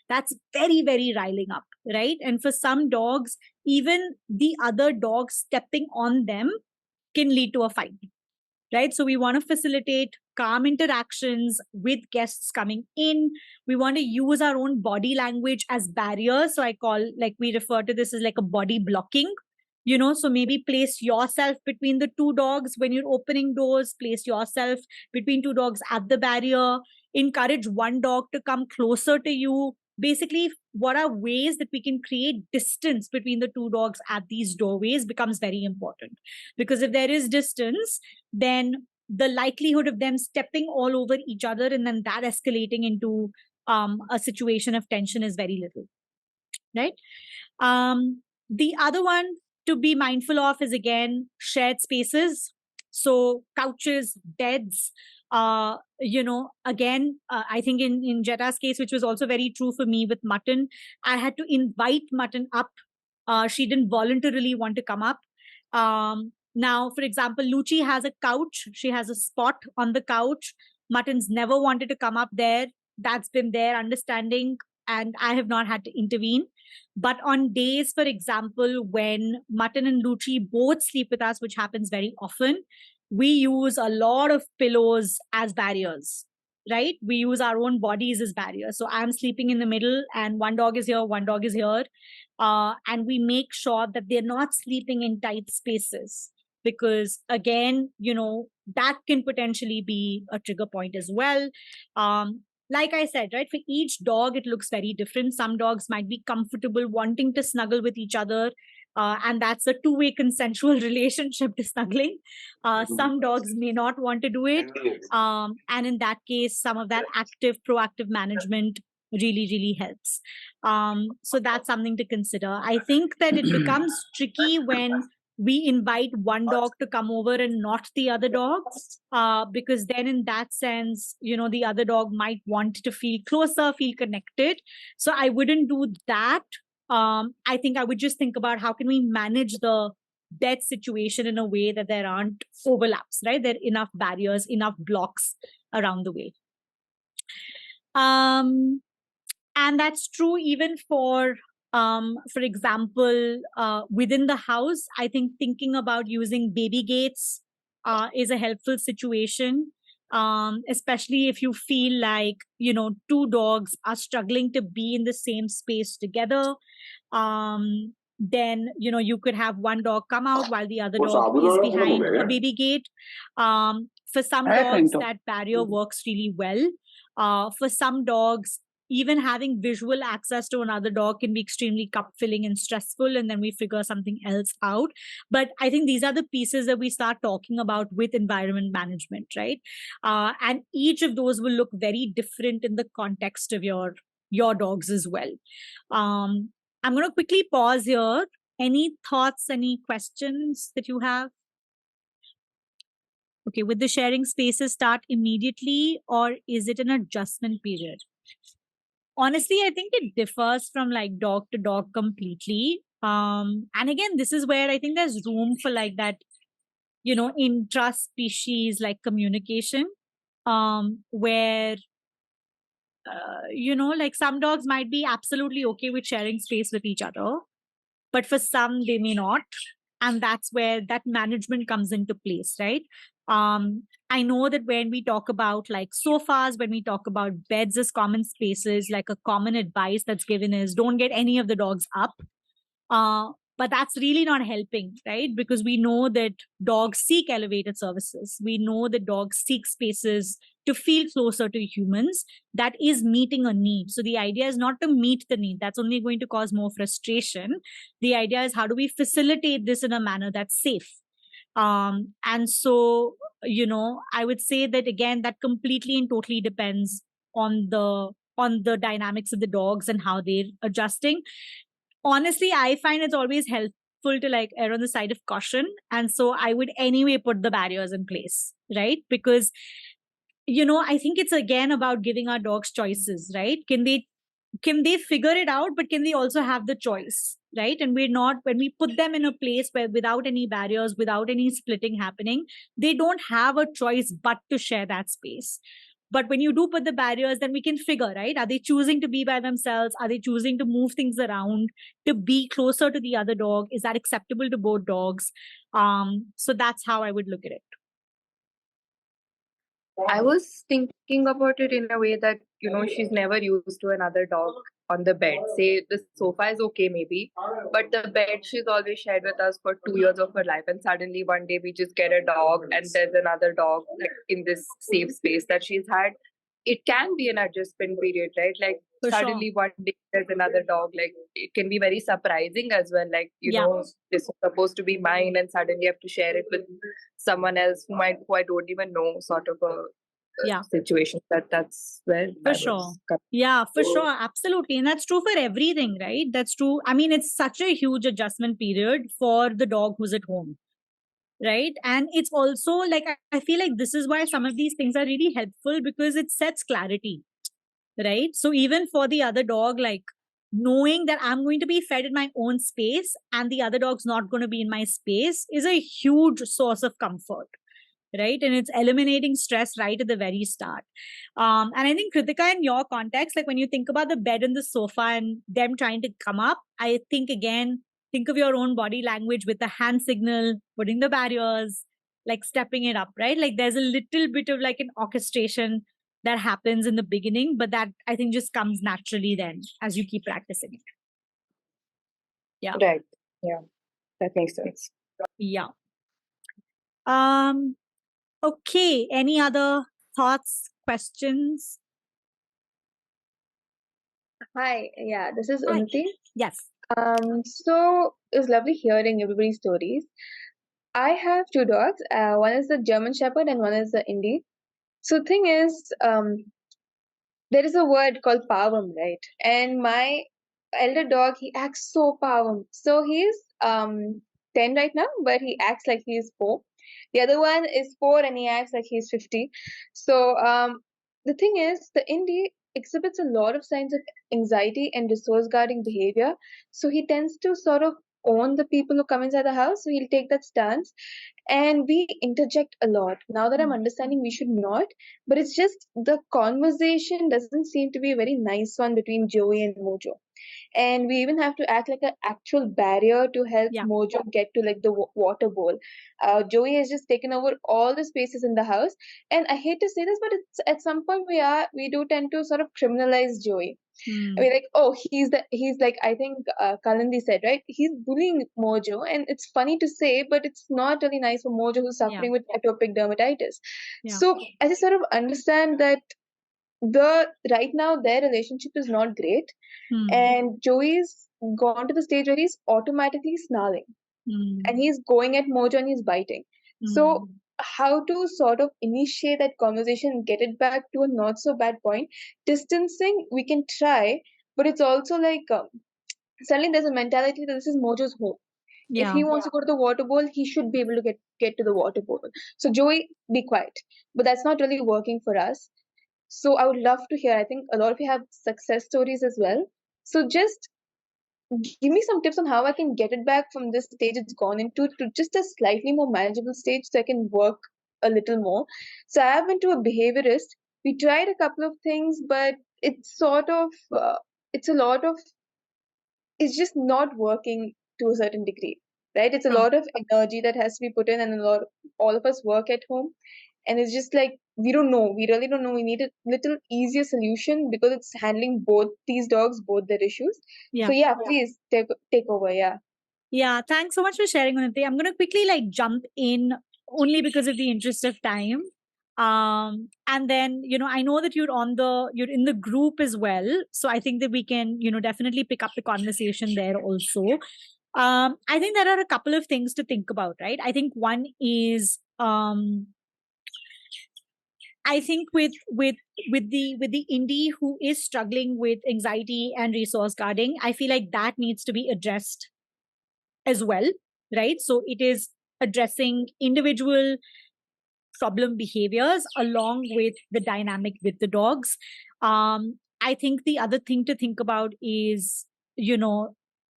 That's very, very riling up, right? And for some dogs, even the other dog stepping on them can lead to a fight, right? So we want to facilitate calm interactions with guests coming in. We want to use our own body language as barriers. So we refer to this as like a body blocking. So maybe place yourself between the two dogs when you're opening doors, place yourself between two dogs at the barrier, encourage one dog to come closer to you. Basically, what are ways that we can create distance between the two dogs at these doorways becomes very important. Because if there is distance, then the likelihood of them stepping all over each other and then that escalating into a situation of tension is very little, right? The other one to be mindful of is, again, shared spaces. So couches, beds, I think in Jetta's case, which was also very true for me with Mutton, I had to invite Mutton up. She didn't voluntarily want to come up. Now, for example, Luchi has a couch. She has a spot on the couch. Mutton's never wanted to come up there. That's been their understanding, and I have not had to intervene. But on days, for example, when Mutton and Luchi both sleep with us, which happens very often, we use a lot of pillows as barriers, right? We use our own bodies as barriers. So I'm sleeping in the middle and one dog is here, one dog is here. And we make sure that they're not sleeping in tight spaces, because again, that can potentially be a trigger point as well. Like I said, right, for each dog, it looks very different. Some dogs might be comfortable wanting to snuggle with each other. And that's a two-way consensual relationship to snuggling. Some dogs may not want to do it. And in that case, some of that active, proactive management really, really helps. So that's something to consider. I think that it becomes tricky when we invite one dog to come over and not the other dog, because then in that sense, the other dog might want to feel closer, feel connected. So I wouldn't do that. I think I would just think about how can we manage the bed situation in a way that there aren't overlaps, right? There are enough barriers, enough blocks around the way. And that's true even for example, within the house. I think thinking about using baby gates is a helpful situation, especially if you feel like, two dogs are struggling to be in the same space together. Then, you could have one dog come out while the other dog is behind a baby gate. For some dogs, that barrier works really well. For some dogs, even having visual access to another dog can be extremely cup-filling and stressful, and then we figure something else out. But I think these are the pieces that we start talking about with environment management, right? And each of those will look very different in the context of your dogs as well. I'm going to quickly pause here. Any thoughts, any questions that you have? Okay, would the sharing spaces start immediately, or is it an adjustment period? Honestly, I think it differs from like dog to dog completely. And again, this is where I think there's room for like that, intra-species like communication, where, like some dogs might be absolutely okay with sharing space with each other, but for some, they may not. And that's where that management comes into place, right? I know that when we talk about like sofas, when we talk about beds as common spaces, like a common advice that's given is don't get any of the dogs up. But that's really not helping, right? Because we know that dogs seek elevated services. We know that dogs seek spaces to feel closer to humans. That is meeting a need. So the idea is not to meet the need. That's only going to cause more frustration. The idea is how do we facilitate this in a manner that's safe? And so, I would say that again, that completely and totally depends on the dynamics of the dogs and how they're adjusting. Honestly, I find it's always helpful to like err on the side of caution. And so I would anyway put the barriers in place, right? Because, I think it's again about giving our dogs choices, right? Can they figure it out, but can they also have the choice, right? And when we put them in a place where without any barriers, without any splitting happening, they don't have a choice but to share that space. But when you do put the barriers, then we can figure, right? Are they choosing to be by themselves? Are they choosing to move things around to be closer to the other dog? Is that acceptable to both dogs? So that's how I would look at it. I was thinking about it in a way that, she's never used to another dog on the bed. Say the sofa is okay maybe, but the bed she's always shared with us for 2 years of her life, and suddenly one day we just get a dog and there's another dog like in this safe space that she's had. It can be an adjustment period, right? Like For suddenly sure. one day there's another dog. Like it can be very surprising as well. Like, this is supposed to be mine and suddenly you have to share it with someone else who I don't even know, sort of a situation. That's where For sure. Yeah, for sure. Absolutely. And that's true for everything, right? That's true. I mean, it's such a huge adjustment period for the dog who's at home, right? And it's also like, I feel like this is why some of these things are really helpful, because it sets clarity, right? So even for the other dog, like knowing that I'm going to be fed in my own space and the other dog's not going to be in my space is a huge source of comfort, right? And it's eliminating stress right at the very start. And I think, Kritika, in your context, like when you think about the bed and the sofa and them trying to come up, I think again, think of your own body language with the hand signal, putting the barriers, like stepping it up, right? Like there's a little bit of like an orchestration that happens in the beginning, but that I think just comes naturally then as you keep practicing it. Yeah. Right. Yeah. That makes sense. Yeah. Okay. Any other thoughts, questions? Hi. Yeah, this is Hi. Unti. Yes. So it was lovely hearing everybody's stories. I have two dogs. One is the German Shepherd and one is the Indie. So thing is, there is a word called pawum, right? And my elder dog, he acts so pawum. So he's 10 right now, but he acts like he is 4. The other one is 4 and he acts like he's 50. So the thing is, the Indie exhibits a lot of signs of anxiety and resource guarding behavior. So he tends to sort of own the people who come inside the house. So he'll take that stance. And we interject a lot. Now that I'm understanding, we should not. But it's just the conversation doesn't seem to be a very nice one between Joey and Mojo. And we even have to act like an actual barrier to help Mojo get to like the water bowl. Joey has just taken over all the spaces in the house, and I hate to say this, but it's at some point we do tend to sort of criminalize Joey. I mean, like, oh, he's like, I think Kalandi said, right? He's bullying Mojo, and it's funny to say, but it's not really nice for Mojo who's suffering with atopic dermatitis. So I just sort of understand that right now their relationship is not great, and Joey's gone to the stage where he's automatically snarling, and he's going at Mojo and he's biting. So how to sort of initiate that conversation and get it back to a not so bad point? Distancing, we can try, but it's also like suddenly there's a mentality that this is Mojo's home. If he wants to go to the water bowl, he should be able to get to the water bowl. So Joey, be quiet. But that's not really working for us. So I would love to hear. I think a lot of you have success stories as well. So just give me some tips on how I can get it back from this stage it's gone into to just a slightly more manageable stage so I can work a little more. So I went to a behaviorist. We tried a couple of things, but it's sort of, it's just not working to a certain degree, right? It's a lot of energy that has to be put in, and all of us work at home. And it's just like, we don't know. We really don't know. We need a little easier solution because it's handling both these dogs, both their issues. So please take over. Yeah, thanks so much for sharing, Unnati. I'm going to quickly like jump in only because of the interest of time. And then, I know that you're in the group as well. So I think that we can, definitely pick up the conversation there also. I think there are a couple of things to think about, right? I think one is, I think with the Indie who is struggling with anxiety and resource guarding, I feel like that needs to be addressed as well, right? So it is addressing individual problem behaviors along with the dynamic with the dogs. I think the other thing to think about is,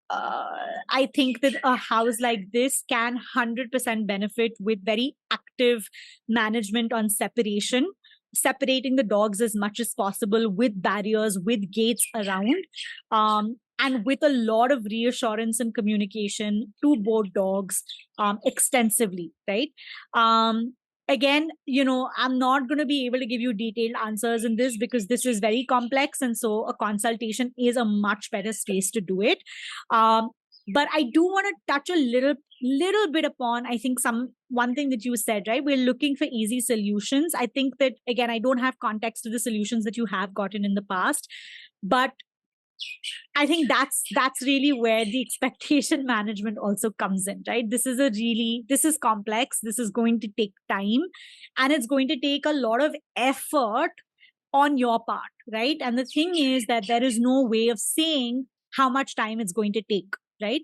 I think that a house like this can 100% benefit with very active management on separating the dogs as much as possible with barriers, with gates around, and with a lot of reassurance and communication to both dogs extensively, right? Again, I'm not going to be able to give you detailed answers in this because this is very complex. And so a consultation is a much better space to do it. But I do want to touch a little bit upon, I think one thing that you said, right? We're looking for easy solutions. I think that, again, I don't have context to the solutions that you have gotten in the past, but I think that's really where the expectation management also comes in, right? This is complex. This is going to take time, and it's going to take a lot of effort on your part, right? And the thing is that there is no way of saying how much time it's going to take, right?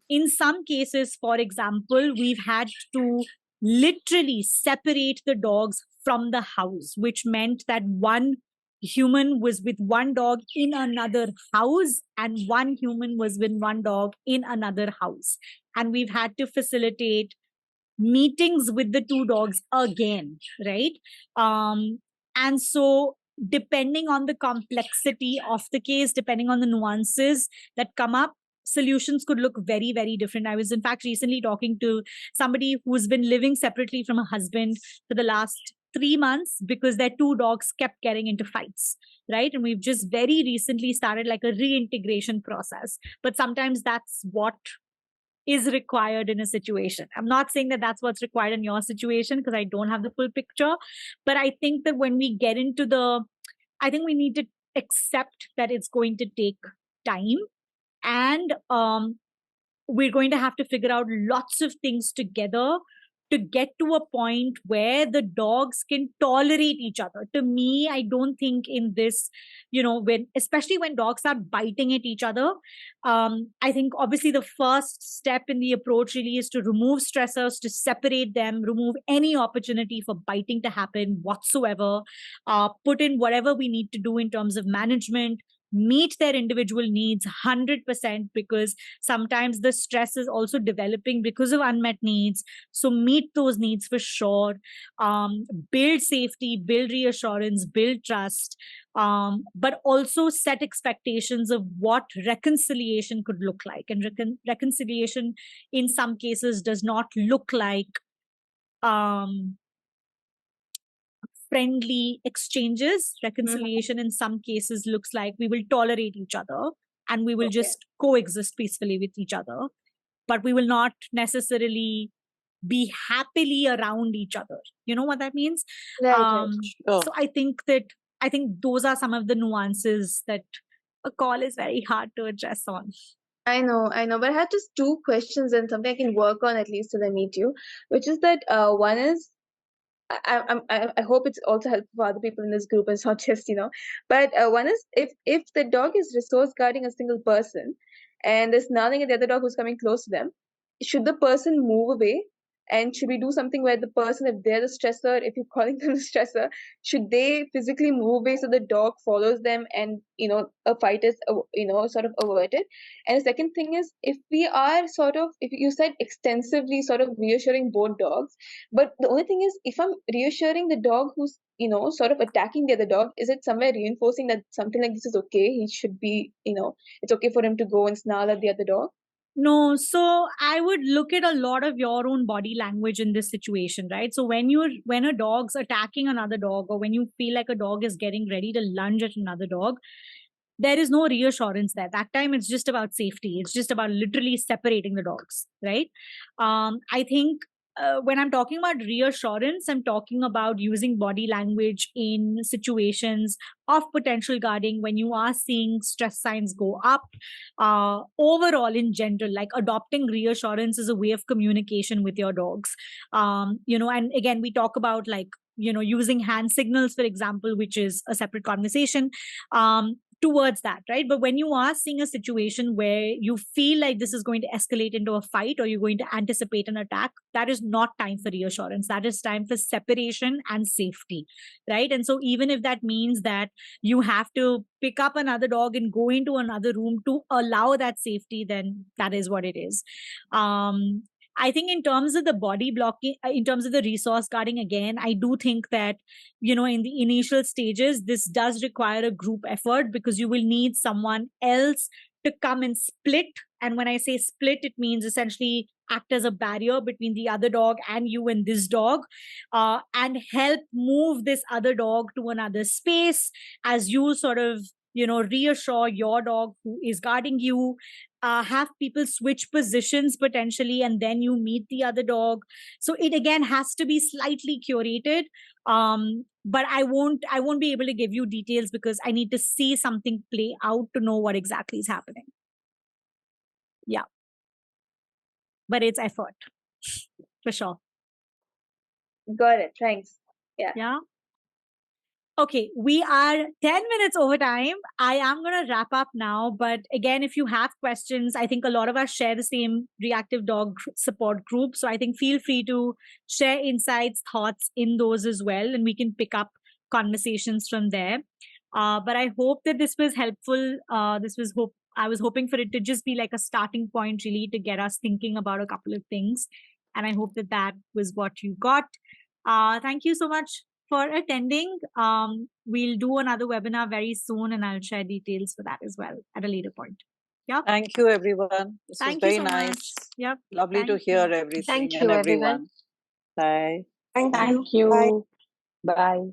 In some cases, for example, we've had to literally separate the dogs from the house, which meant that one human was with one dog in another house and one human was with one dog in another house. And we've had to facilitate meetings with the two dogs again, right? And so depending on the complexity of the case, depending on the nuances that come up, solutions could look very, very different. I was in fact recently talking to somebody who's been living separately from a husband for the last 3 months because their two dogs kept getting into fights, right? And we've just very recently started like a reintegration process. But sometimes that's what is required in a situation. I'm not saying that that's what's required in your situation because I don't have the full picture. But I think that when we get into I think we need to accept that it's going to take time. And we're going to have to figure out lots of things together to get to a point where the dogs can tolerate each other. To me, I don't think in this, especially when dogs are biting at each other, I think obviously the first step in the approach really is to remove stressors, to separate them, remove any opportunity for biting to happen whatsoever, put in whatever we need to do in terms of management, meet their individual needs 100%, because sometimes the stress is also developing because of unmet needs. So meet those needs for sure. Build safety, build reassurance, build trust, but also set expectations of what reconciliation could look like. And reconciliation in some cases does not look like friendly exchanges. Reconciliation in some cases looks like we will tolerate each other and we will just coexist peacefully with each other, but we will not necessarily be happily around each other. You know what that means? So I think those are some of the nuances that a call is very hard to address on. I know, but I had just 2 questions and something I can work on at least till I meet you, which is that one is, I hope it's also helpful for other people in this group. It's not just, but one is, if the dog is resource guarding a single person and there's nothing at the other dog who's coming close to them, should the person move away? And should we do something where the person, if they're the stressor, if you're calling them the stressor, should they physically move away so the dog follows them and, a fight is, sort of averted? And the second thing is, if we are if you said extensively sort of reassuring both dogs, but the only thing is, if I'm reassuring the dog who's, sort of attacking the other dog, is it somewhere reinforcing that something like this is okay? He should be, it's okay for him to go and snarl at the other dog? No, so I would look at a lot of your own body language in this situation, right? So when a dog's attacking another dog, or when you feel like a dog is getting ready to lunge at another dog, there is no reassurance there. That time it's just about safety. It's just about literally separating the dogs, right? I think when I'm talking about reassurance, I'm talking about using body language in situations of potential guarding when you are seeing stress signs go up. Overall, in general, like adopting reassurance is a way of communication with your dogs. And again, we talk about using hand signals, for example, which is a separate conversation. Towards that, right? But when you are seeing a situation where you feel like this is going to escalate into a fight or you're going to anticipate an attack, that is not time for reassurance. That is time for separation and safety, right? And so even if that means that you have to pick up another dog and go into another room to allow that safety, then that is what it is. I think in terms of the body blocking, in terms of the resource guarding, again, I do think that, in the initial stages, this does require a group effort, because you will need someone else to come and split. And when I say split, it means essentially act as a barrier between the other dog and you and this dog, and help move this other dog to another space as you sort of, reassure your dog who is guarding you. Have people switch positions potentially, and then you meet the other dog. So it again has to be slightly curated. But I won't be able to give you details because I need to see something play out to know what exactly is happening. Yeah. But it's effort for sure. Got it. Thanks. Yeah. Okay, we are 10 minutes over time. I am going to wrap up now. But again, if you have questions, I think a lot of us share the same reactive dog support group. So I think feel free to share insights, thoughts in those as well. And we can pick up conversations from there. But I hope that this was helpful. I was hoping for it to just be like a starting point, really, to get us thinking about a couple of things. And I hope that was what you got. Thank you so much for attending. We'll do another webinar very soon, and I'll share details for that as well at a later point. Yeah. Thank you, everyone. This was very nice. Yep. Lovely to hear everything. Thank you, and everyone. Bye. Thank you. Bye. Bye.